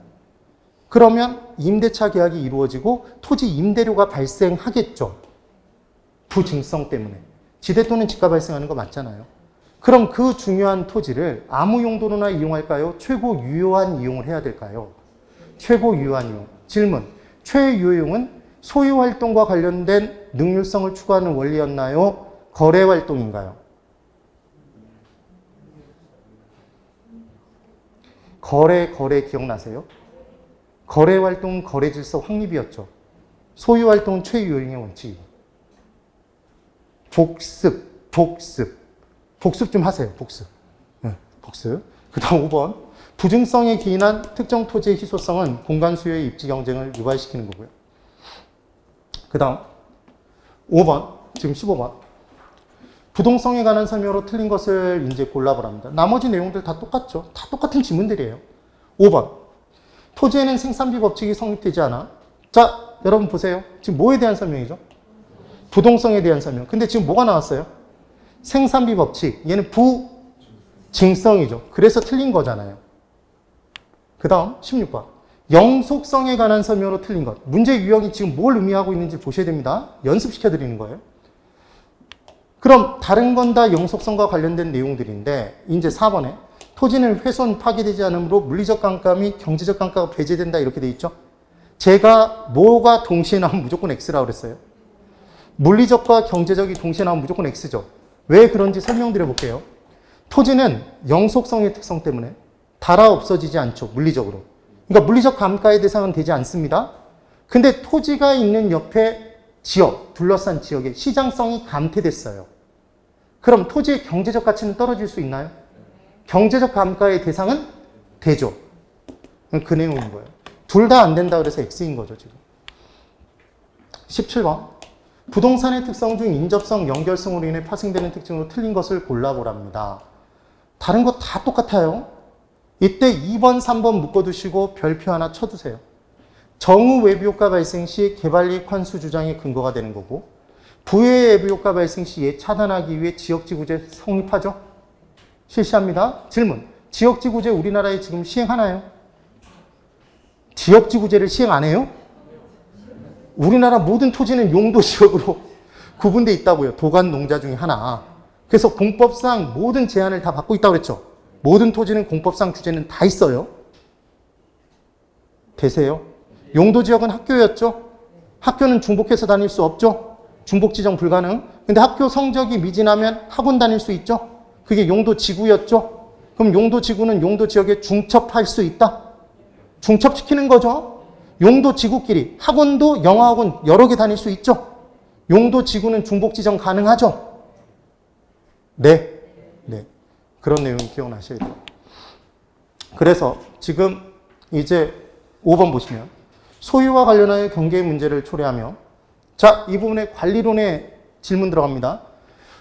그러면 임대차 계약이 이루어지고 토지 임대료가 발생하겠죠. 부증성 때문에. 지대 또는 지가 발생하는 거 맞잖아요. 그럼 그 중요한 토지를 아무 용도로나 이용할까요? 최고 유효한 이용을 해야 될까요? 최고 유효한 이용. 질문. 최유효용은 소유 활동과 관련된 능률성을 추구하는 원리였나요? 거래 활동인가요? 거래 기억나세요? 거래 활동은 거래 질서 확립이었죠. 소유 활동은 최유효용의 원칙이고. 복습 좀 하세요. 복습. 그 다음 5번. 부증성에 기인한 특정 토지의 희소성은 공간 수요의 입지 경쟁을 유발시키는 거고요. 그 다음 5번. 지금 15번. 부동성에 관한 설명으로 틀린 것을 이제 골라보랍니다. 나머지 내용들 다 똑같죠. 다 똑같은 지문들이에요. 5번. 토지에는 생산비 법칙이 성립되지 않아. 자, 여러분 보세요. 지금 뭐에 대한 설명이죠? 부동성에 대한 설명. 근데 지금 뭐가 나왔어요? 생산비 법칙. 얘는 부증성이죠. 그래서 틀린 거잖아요. 그 다음 16번. 영속성에 관한 설명으로 틀린 것. 문제 유형이 지금 뭘 의미하고 있는지 보셔야 됩니다. 연습시켜드리는 거예요. 그럼 다른 건 다 영속성과 관련된 내용들인데 이제 4번에 토지는 훼손, 파괴되지 않으므로 물리적 감가 및 경제적 감가가 배제된다 이렇게 돼 있죠. 제가 뭐가 동시에 나오면 무조건 X라고 그랬어요. 물리적과 경제적이 동시에 나오면 무조건 X죠. 왜 그런지 설명드려 볼게요. 토지는 영속성의 특성 때문에 달아 없어지지 않죠. 물리적으로. 그러니까 물리적 감가의 대상은 되지 않습니다. 근데 토지가 있는 옆에 지역, 둘러싼 지역의 시장성이 감퇴됐어요. 그럼 토지의 경제적 가치는 떨어질 수 있나요? 경제적 감가의 대상은 되죠. 그 내용인 거예요. 둘 다 안 된다 그래서 X인 거죠, 지금. 17번. 부동산의 특성 중 인접성, 연결성으로 인해 파생되는 특징으로 틀린 것을 골라보랍니다. 다른 거 다 똑같아요. 이때 2번, 3번 묶어두시고 별표 하나 쳐두세요. 정후 외부효과 발생 시 개발이익 환수 주장의 근거가 되는 거고, 부의 외부효과 발생 시 얘 차단하기 위해 지역지구제 성립하죠? 실시합니다. 질문. 지역지구제 우리나라에 지금 시행하나요? 지역지구제를 시행 안 해요? 우리나라 모든 토지는 용도지역으로 구분되어 있다고요. 도간 농자 중에 하나. 그래서 공법상 모든 제한을 다 받고 있다고 그랬죠. 모든 토지는 공법상 규제는 다 있어요. 되세요? 용도지역은 학교였죠. 학교는 중복해서 다닐 수 없죠. 중복 지정 불가능. 근데 학교 성적이 미진하면 학원 다닐 수 있죠. 그게 용도지구였죠. 그럼 용도지구는 용도지역에 중첩할 수 있다. 중첩시키는 거죠. 용도지구끼리 학원도 영어학원 여러 개 다닐 수 있죠. 용도지구는 중복지정 가능하죠. 네. 그런 내용 기억나셔야 돼요. 그래서 지금 이제 5번 보시면 소유와 관련하여 경계의 문제를 초래하며, 자, 이 부분에 관리론의 질문 들어갑니다.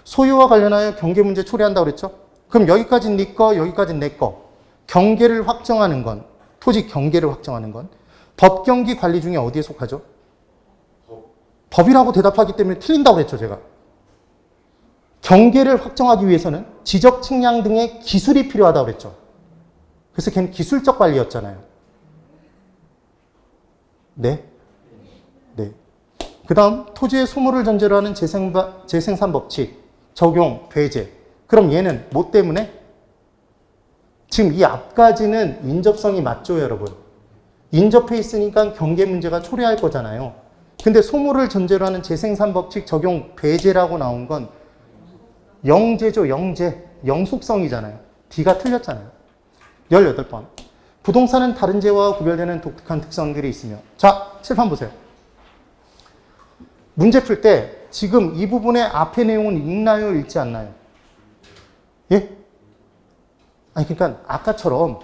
소유와 관련하여 경계 문제 초래한다고 그랬죠. 그럼 여기까지는 네 거, 여기까지는 내 거. 경계를 확정하는 건, 토지 경계를 확정하는 건 법경기 관리 중에 어디에 속하죠? 법이라고 대답하기 때문에 틀린다고 그랬죠, 제가. 경계를 확정하기 위해서는 지적 측량 등의 기술이 필요하다고 그랬죠. 그래서 걔는 기술적 관리였잖아요. 네. 네. 그 다음, 토지의 소모를 전제로 하는 재생산 법칙, 적용, 배제. 그럼 얘는 뭐 때문에? 지금 이 앞까지는 인접성이 맞죠, 여러분? 인접해 있으니까 경계 문제가 초래할 거잖아요. 근데 소모를 전제로 하는 재생산 법칙, 적용, 배제라고 나온 건 영재죠, 영재. 영속성이잖아요. D가 틀렸잖아요. 18번. 부동산은 다른 재와 구별되는 독특한 특성들이 있으며. 자, 칠판 보세요. 문제 풀 때 지금 이 부분의 앞의 내용은 읽나요, 읽지 않나요? 예? 아니, 그러니까 아까처럼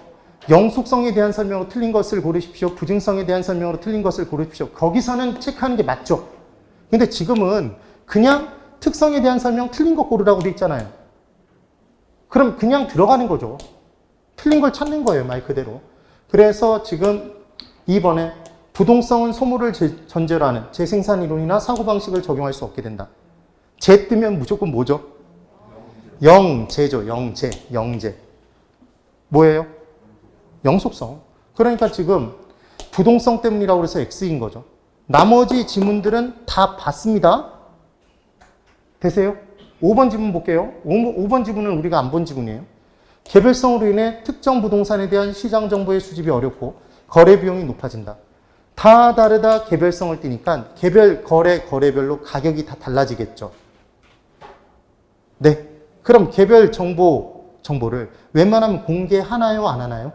영속성에 대한 설명으로 틀린 것을 고르십시오. 부증성에 대한 설명으로 틀린 것을 고르십시오. 거기서는 체크하는 게 맞죠. 근데 지금은 그냥 특성에 대한 설명 틀린 것 고르라고 돼 있잖아요. 그럼 그냥 들어가는 거죠. 틀린 걸 찾는 거예요, 말 그대로. 그래서 지금 2번에 부동성은 소모를 전제로 하는 재생산 이론이나 사고방식을 적용할 수 없게 된다. 재 뜨면 무조건 뭐죠? 영재죠, 영재, 영재. 뭐예요? 영속성. 그러니까 지금 부동성 때문이라고 해서 X인 거죠. 나머지 지문들은 다 봤습니다. 되세요? 5번 지문 볼게요. 5번 지문은 우리가 안 본 지문이에요. 개별성으로 인해 특정 부동산에 대한 시장 정보의 수집이 어렵고 거래 비용이 높아진다. 다 다르다 개별성을 띠니까 개별 거래별로 가격이 다 달라지겠죠. 네. 그럼 개별 정보를 웬만하면 공개하나요, 안 하나요?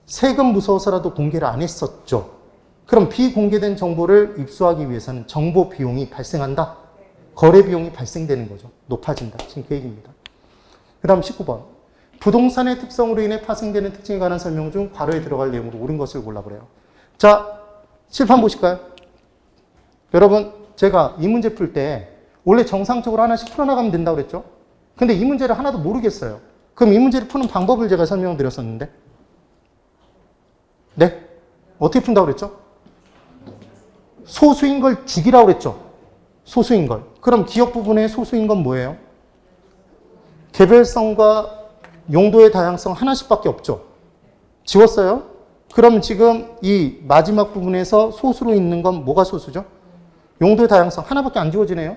세금 무서워서라도 공개를 안 했었죠. 그럼 비공개된 정보를 입수하기 위해서는 정보 비용이 발생한다. 거래 비용이 발생되는 거죠. 높아진다. 지금 그 얘기입니다. 그 다음 19번. 부동산의 특성으로 인해 파생되는 특징에 관한 설명 중 괄호에 들어갈 내용으로 옳은 것을 골라보래요. 자, 칠판 보실까요? 여러분, 제가 이 문제 풀 때 원래 정상적으로 하나씩 풀어나가면 된다고 그랬죠? 근데 이 문제를 하나도 모르겠어요. 그럼 이 문제를 푸는 방법을 제가 설명드렸었는데. 네? 어떻게 푼다고 그랬죠? 소수인 걸 죽이라고 그랬죠? 소수인 걸. 그럼 기억 부분의 소수인 건 뭐예요? 개별성과 용도의 다양성 하나씩밖에 없죠. 지웠어요? 그럼 지금 이 마지막 부분에서 소수로 있는 건 뭐가 소수죠? 용도의 다양성 하나밖에 안 지워지네요.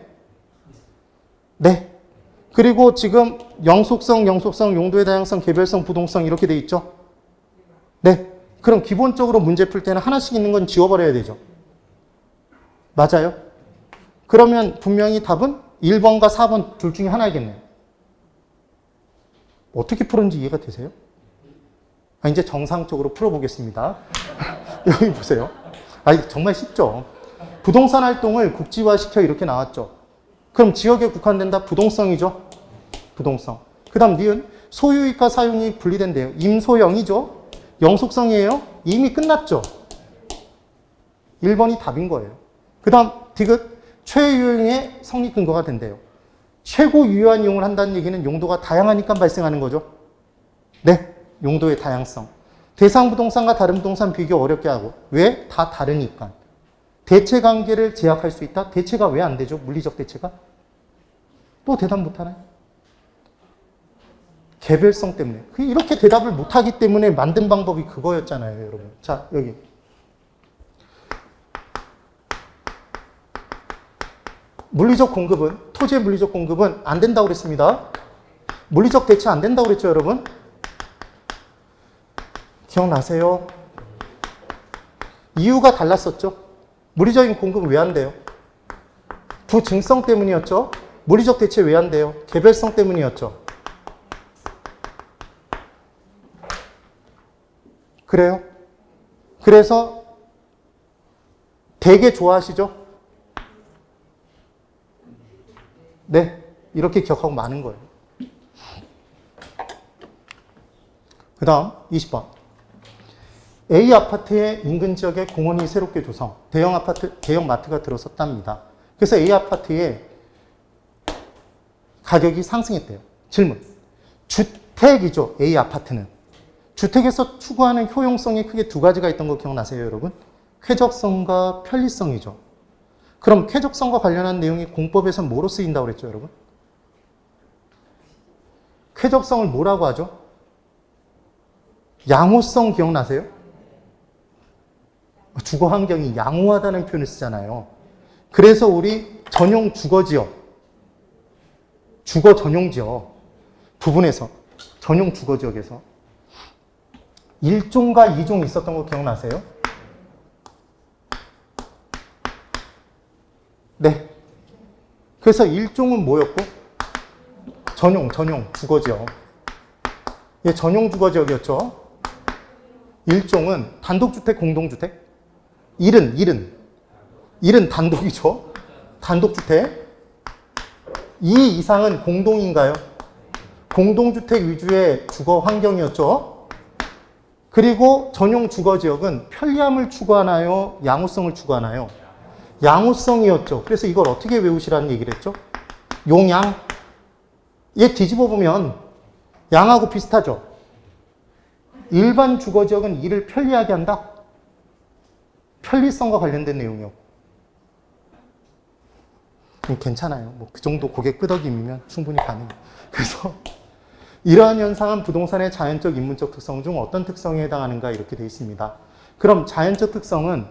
네. 그리고 지금 영속성, 용도의 다양성, 개별성, 부동성 이렇게 돼 있죠? 네. 그럼 기본적으로 문제 풀 때는 하나씩 있는 건 지워버려야 되죠. 맞아요? 그러면 분명히 답은 1번과 4번 둘 중에 하나이겠네요. 어떻게 풀었는지 이해가 되세요? 이제 정상적으로 풀어보겠습니다. 여기 보세요. 정말 쉽죠? 부동산 활동을 국지화시켜 이렇게 나왔죠. 그럼 지역에 국한된다? 부동성이죠? 부동성. 그 다음 니은 소유이익과 사용이 분리된대요. 임소영이죠? 영속성이에요? 이미 끝났죠? 1번이 답인 거예요. 그 다음 디귿 최유용의 성립 근거가 된대요. 최고 유효한 이용을 한다는 얘기는 용도가 다양하니까 발생하는 거죠. 네. 용도의 다양성. 대상 부동산과 다른 부동산 비교 어렵게 하고. 왜? 다 다르니까. 대체 관계를 제약할 수 있다? 대체가 왜 안 되죠? 물리적 대체가? 또 대답 못하나요? 개별성 때문에. 이렇게 대답을 못하기 때문에 만든 방법이 그거였잖아요, 여러분. 자, 여기. 물리적 공급은, 토지의 물리적 공급은 안 된다고 그랬습니다. 물리적 대체 안 된다고 그랬죠, 여러분? 기억나세요? 이유가 달랐었죠? 물리적인 공급은 왜 안 돼요? 부증성 때문이었죠? 물리적 대체 왜 안 돼요? 개별성 때문이었죠? 그래요? 그래서 되게 좋아하시죠? 네, 이렇게 기억하고 많은 거예요. 그 다음 20번. A 아파트의 인근 지역에 공원이 새롭게 조성, 대형 마트가 들어섰답니다. 그래서 A 아파트의 가격이 상승했대요. 질문. 주택이죠. A 아파트는. 주택에서 추구하는 효용성이 크게 두 가지가 있던 거 기억나세요, 여러분? 쾌적성과 편리성이죠. 그럼 쾌적성과 관련한 내용이 공법에서 뭐로 쓰인다고 그랬죠, 여러분? 쾌적성을 뭐라고 하죠? 양호성 기억나세요? 주거 환경이 양호하다는 표현을 쓰잖아요. 그래서 우리 전용 주거지역, 주거 전용지역 부분에서 전용 주거지역에서 1종과 2종 있었던 거 기억나세요? 네. 그래서 1종은 뭐였고? 전용 주거지역. 예, 전용 주거지역이었죠. 1종은 단독주택, 공동주택. 1은 단독이죠. 단독주택. 2 이상은 공동인가요? 공동주택 위주의 주거 환경이었죠. 그리고 전용 주거지역은 편리함을 추구하나요? 양호성을 추구하나요? 양호성이었죠. 그래서 이걸 어떻게 외우시라는 얘기를 했죠? 용양. 얘 뒤집어 보면 양하고 비슷하죠. 일반 주거지역은 일을 편리하게 한다. 편리성과 관련된 내용이요. 괜찮아요. 뭐 그 정도 고개 끄덕임이면 충분히 가능해요. 그래서 이러한 현상은 부동산의 자연적, 인문적 특성 중 어떤 특성에 해당하는가 이렇게 되어 있습니다. 그럼 자연적 특성은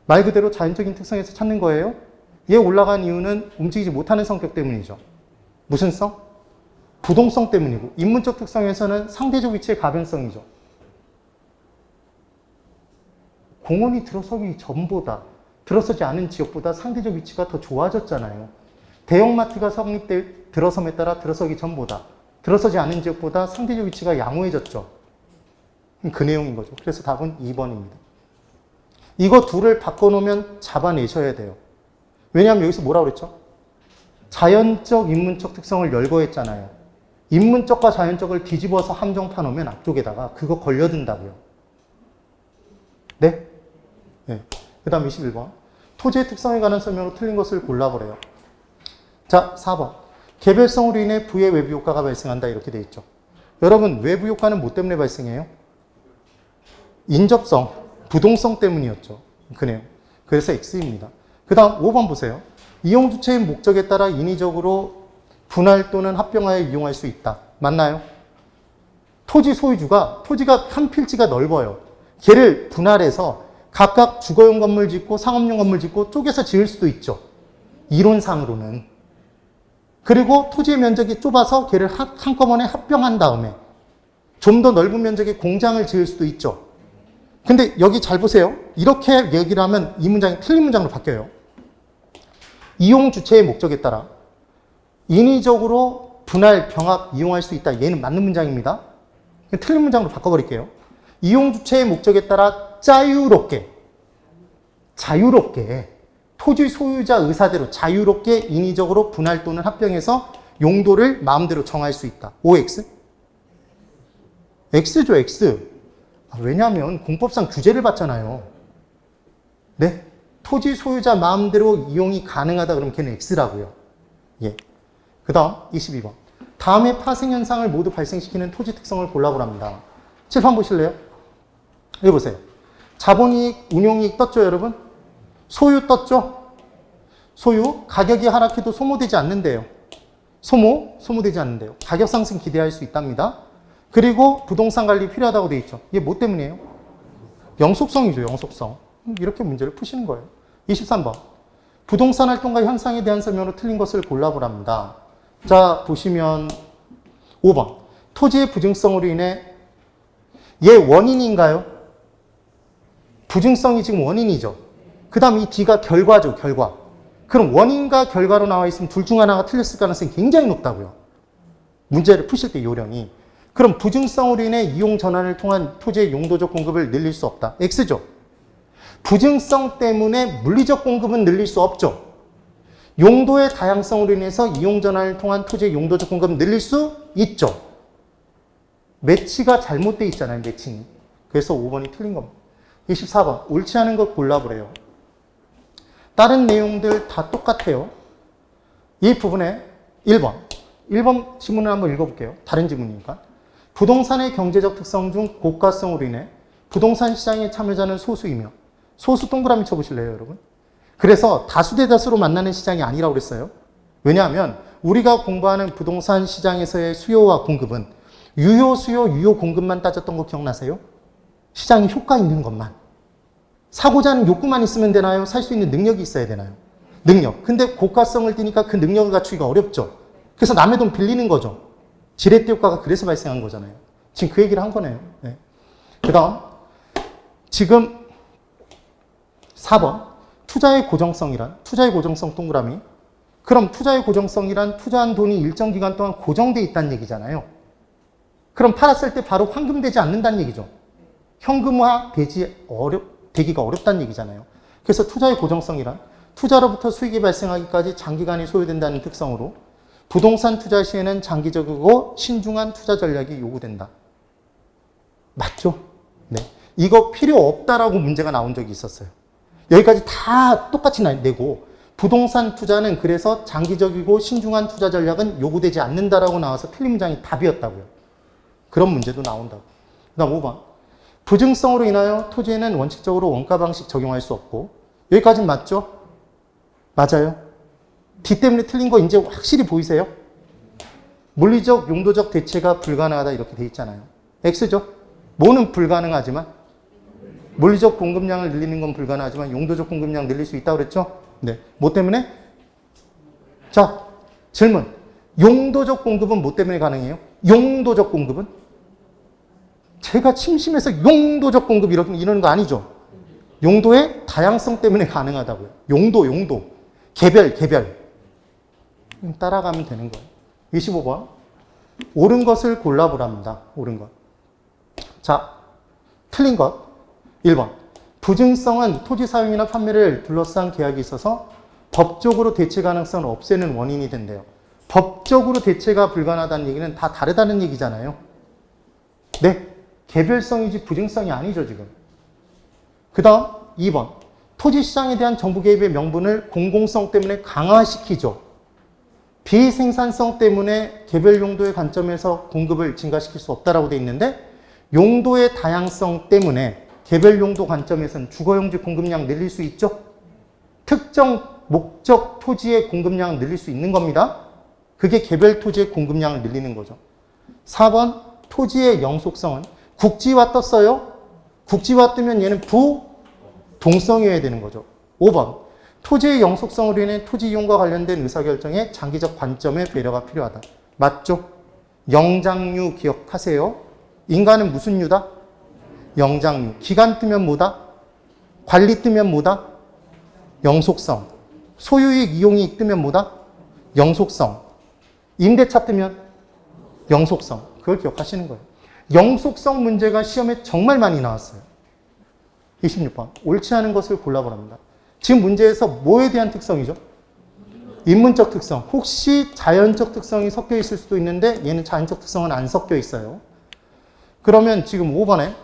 말 그대로 자연적인 특성에서 찾는 거예요. 얘 올라간 이유는 움직이지 못하는 성격 때문이죠. 무슨 성? 부동성 때문이고, 인문적 특성에서는 상대적 위치의 가변성이죠. 공원이 들어서기 전보다, 들어서지 않은 지역보다 상대적 위치가 더 좋아졌잖아요. 대형마트가 들어섬에 따라 들어서기 전보다, 들어서지 않은 지역보다 상대적 위치가 양호해졌죠. 그 내용인 거죠. 그래서 답은 2번입니다. 이거 둘을 바꿔놓으면 잡아내셔야 돼요. 왜냐하면 여기서 뭐라고 그랬죠? 자연적, 인문적 특성을 열거했잖아요. 인문적과 자연적을 뒤집어서 함정파 놓으면 앞쪽에다가 그거 걸려든다고요. 네? 네. 그 다음 21번. 토지의 특성에 관한 설명으로 틀린 것을 골라보래요. 자, 4번. 개별성으로 인해 부의 외부 효과가 발생한다. 이렇게 돼 있죠. 여러분, 외부 효과는 뭐 때문에 발생해요? 인접성, 부동성 때문이었죠. 그 내용. 그래서 X입니다. 그 다음 5번 보세요. 이용주체의 목적에 따라 인위적으로 분할 또는 합병하여 이용할 수 있다. 맞나요? 토지 소유주가, 토지가 한 필지가 넓어요. 걔를 분할해서 각각 주거용 건물 짓고 상업용 건물 짓고 쪼개서 지을 수도 있죠. 이론상으로는. 그리고 토지의 면적이 좁아서 걔를 한꺼번에 합병한 다음에 좀 더 넓은 면적의 공장을 지을 수도 있죠. 근데 여기 잘 보세요. 이렇게 얘기를 하면 이 문장이 틀린 문장으로 바뀌어요. 이용 주체의 목적에 따라 인위적으로 분할, 병합, 이용할 수 있다. 얘는 맞는 문장입니다. 틀린 문장으로 바꿔버릴게요. 이용 주체의 목적에 따라 자유롭게 토지 소유자 의사대로 자유롭게 인위적으로 분할 또는 합병해서 용도를 마음대로 정할 수 있다. OX? X죠, X. 왜냐하면 공법상 규제를 받잖아요. 네? 토지 소유자 마음대로 이용이 가능하다 그러면 걔는 X라고요. 예. 그 다음 22번. 다음의 파생현상을 모두 발생시키는 토지 특성을 골라보랍니다. 칠판 보실래요? 여기 보세요. 자본이익, 운용이익 떴죠, 여러분? 소유 떴죠? 소유, 가격이 하락해도 소모되지 않는데요. 소모되지 않는데요. 가격 상승 기대할 수 있답니다. 그리고 부동산 관리 필요하다고 되어 있죠. 이게 뭐 때문이에요? 영속성이죠, 영속성. 이렇게 문제를 푸시는 거예요. 23번. 부동산 활동과 현상에 대한 설명으로 틀린 것을 골라보랍니다. 자, 보시면 5번. 토지의 부증성으로 인해 얘 원인인가요? 부증성이 지금 원인이죠. 그 다음 이 D가 결과죠, 결과. 그럼 원인과 결과로 나와 있으면 둘 중 하나가 틀렸을 가능성이 굉장히 높다고요. 문제를 푸실 때 요령이. 그럼 부증성으로 인해 이용 전환을 통한 토지의 용도적 공급을 늘릴 수 없다. X죠. 부증성 때문에 물리적 공급은 늘릴 수 없죠. 용도의 다양성으로 인해서 이용 전환을 통한 토지의 용도적 공급은 늘릴 수 있죠. 매치가 잘못되어 있잖아요, 매칭이. 그래서 5번이 틀린 겁니다. 24번. 옳지 않은 것 골라보래요. 다른 내용들 다 똑같아요. 이 부분에 1번. 1번 지문을 한번 읽어볼게요. 다른 지문이니까. 부동산의 경제적 특성 중 고가성으로 인해 부동산 시장의 참여자는 소수이며, 소수 동그라미 쳐보실래요, 여러분? 그래서 다수 대 다수로 만나는 시장이 아니라고 그랬어요. 왜냐하면 우리가 공부하는 부동산 시장에서의 수요와 공급은 유효 수요, 유효 공급만 따졌던 거 기억나세요? 시장이 효과 있는 것만. 사고자 하는 욕구만 있으면 되나요? 살 수 있는 능력이 있어야 되나요? 능력. 근데 고가성을 띠니까 그 능력을 갖추기가 어렵죠. 그래서 남의 돈 빌리는 거죠. 지렛대 효과가 그래서 발생한 거잖아요. 지금 그 얘기를 한 거네요. 네. 그 다음, 지금 4번. 투자의 고정성 동그라미. 그럼 투자의 고정성이란 투자한 돈이 일정 기간 동안 고정돼 있다는 얘기잖아요. 그럼 팔았을 때 바로 환금되지 않는다는 얘기죠. 현금화 되기가 어렵다는 얘기잖아요. 그래서 투자의 고정성이란 투자로부터 수익이 발생하기까지 장기간이 소요된다는 특성으로 부동산 투자 시에는 장기적이고 신중한 투자 전략이 요구된다. 맞죠? 네. 이거 필요 없다라고 문제가 나온 적이 있었어요. 여기까지 다 똑같이 내고 부동산 투자는 그래서 장기적이고 신중한 투자 전략은 요구되지 않는다라고 나와서 틀린 문장이 답이었다고요. 그런 문제도 나온다고. 그 다음 5번. 부증성으로 인하여 토지에는 원칙적으로 원가 방식 적용할 수 없고, 여기까지는 맞죠? 맞아요. D 때문에 틀린 거 이제 확실히 보이세요? 물리적, 용도적 대체가 불가능하다 이렇게 돼 있잖아요. X죠? 뭐는 불가능하지만 물리적 공급량을 늘리는 건 불가능하지만 용도적 공급량 늘릴 수 있다고 그랬죠? 네. 뭐 때문에? 자, 질문. 용도적 공급은 뭐 때문에 가능해요? 용도적 공급은? 제가 심심해서 용도적 공급 이러는 거 아니죠? 용도의 다양성 때문에 가능하다고요. 용도. 개별. 따라가면 되는 거예요. 25번. 옳은 것을 골라보랍니다. 옳은 것. 자, 틀린 것. 1번. 부증성은 토지 사용이나 판매를 둘러싼 계약이 있어서 법적으로 대체 가능성을 없애는 원인이 된대요. 법적으로 대체가 불가능하다는 얘기는 다 다르다는 얘기잖아요. 네. 개별성이지 부증성이 아니죠, 지금. 그 다음 2번. 토지시장에 대한 정부 개입의 명분을 공공성 때문에 강화시키죠. 비생산성 때문에 개별 용도의 관점에서 공급을 증가시킬 수 없다라고 돼 있는데, 용도의 다양성 때문에 개별 용도 관점에서는 주거용지 공급량 늘릴 수 있죠. 특정 목적 토지의 공급량을 늘릴 수 있는 겁니다. 그게 개별 토지의 공급량을 늘리는 거죠. 4번. 토지의 영속성은 국지화 떴어요. 국지화 뜨면 얘는 부동성이어야 되는 거죠. 5번. 토지의 영속성으로 인해 토지 이용과 관련된 의사결정에 장기적 관점의 배려가 필요하다. 맞죠? 영장류 기억하세요. 인간은 무슨 유다? 영장류. 기간 뜨면 뭐다? 관리 뜨면 뭐다? 영속성. 소유이익, 이용이익 뜨면 뭐다? 영속성. 임대차 뜨면 영속성. 그걸 기억하시는 거예요. 영속성 문제가 시험에 정말 많이 나왔어요. 26번. 옳지 않은 것을 골라보랍니다. 지금 문제에서 뭐에 대한 특성이죠? 인문적 특성. 혹시 자연적 특성이 섞여 있을 수도 있는데 얘는 자연적 특성은 안 섞여 있어요. 그러면 지금 5번에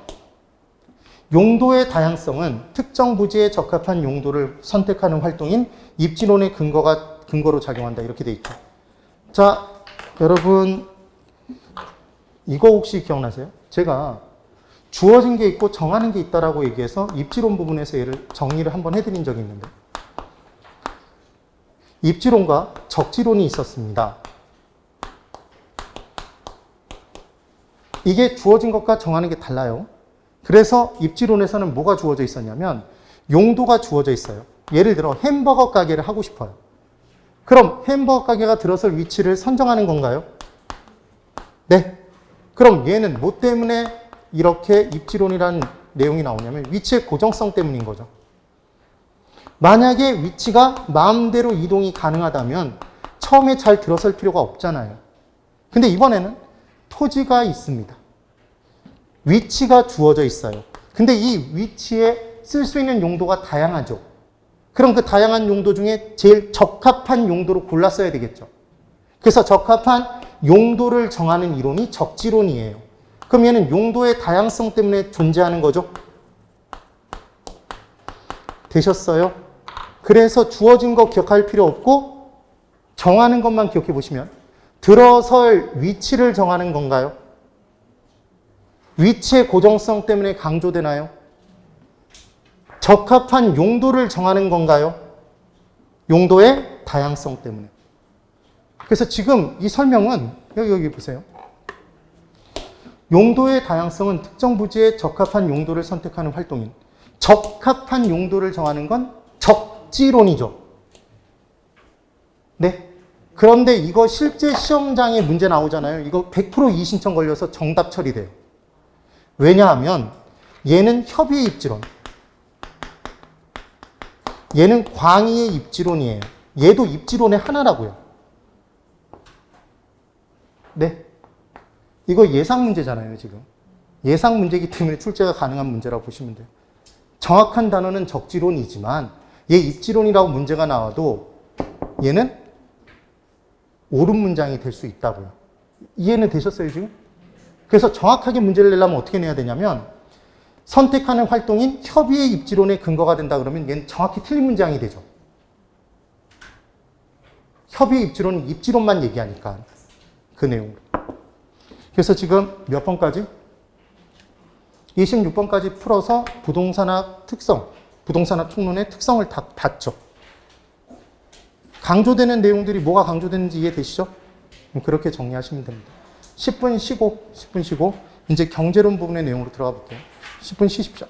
용도의 다양성은 특정 부지에 적합한 용도를 선택하는 활동인 입지론의 근거로 작용한다. 이렇게 돼 있죠. 자, 여러분 이거 혹시 기억나세요? 제가 주어진 게 있고 정하는 게 있다라고 얘기해서 입지론 부분에서 얘를 정리를 한번 해드린 적이 있는데, 입지론과 적지론이 있었습니다. 이게 주어진 것과 정하는 게 달라요. 그래서 입지론에서는 뭐가 주어져 있었냐면 용도가 주어져 있어요. 예를 들어 햄버거 가게를 하고 싶어요. 그럼 햄버거 가게가 들어설 위치를 선정하는 건가요? 네. 그럼 얘는 뭐 때문에 이렇게 입지론이라는 내용이 나오냐면 위치의 고정성 때문인 거죠. 만약에 위치가 마음대로 이동이 가능하다면 처음에 잘 들어설 필요가 없잖아요. 근데 이번에는 토지가 있습니다. 위치가 주어져 있어요. 근데 이 위치에 쓸 수 있는 용도가 다양하죠. 그럼 그 다양한 용도 중에 제일 적합한 용도로 골라 써야 되겠죠. 그래서 적합한 용도를 정하는 이론이 적지론이에요. 그럼 얘는 용도의 다양성 때문에 존재하는 거죠. 되셨어요? 그래서 주어진 거 기억할 필요 없고 정하는 것만 기억해 보시면 들어설 위치를 정하는 건가요? 위치의 고정성 때문에 강조되나요? 적합한 용도를 정하는 건가요? 용도의 다양성 때문에. 그래서 지금 이 설명은 여기 보세요. 용도의 다양성은 특정 부지에 적합한 용도를 선택하는 활동인. 적합한 용도를 정하는 건 적지론이죠. 네. 그런데 이거 실제 시험장에 문제 나오잖아요. 이거 100% 이의신청 걸려서 정답 처리돼요. 왜냐하면 얘는 협의의 입지론. 얘는 광의의 입지론이에요. 얘도 입지론의 하나라고요. 네. 이거 예상 문제잖아요, 지금. 예상 문제이기 때문에 출제가 가능한 문제라고 보시면 돼요. 정확한 단어는 적지론이지만 얘 입지론이라고 문제가 나와도 얘는 옳은 문장이 될 수 있다고요. 이해는 되셨어요, 지금? 그래서 정확하게 문제를 내려면 어떻게 내야 되냐면 선택하는 활동인 협의의 입지론의 근거가 된다 그러면 얘는 정확히 틀린 문장이 되죠. 협의의 입지론은 입지론만 얘기하니까 그 내용으로. 그래서 지금 몇 번까지? 26번까지 풀어서 부동산학 특성, 부동산학 총론의 특성을 다 봤죠. 강조되는 내용들이 뭐가 강조되는지 이해되시죠? 그렇게 정리하시면 됩니다. 10분 쉬고 이제 경제론 부분의 내용으로 들어가 볼게요. 10분 쉬십시오.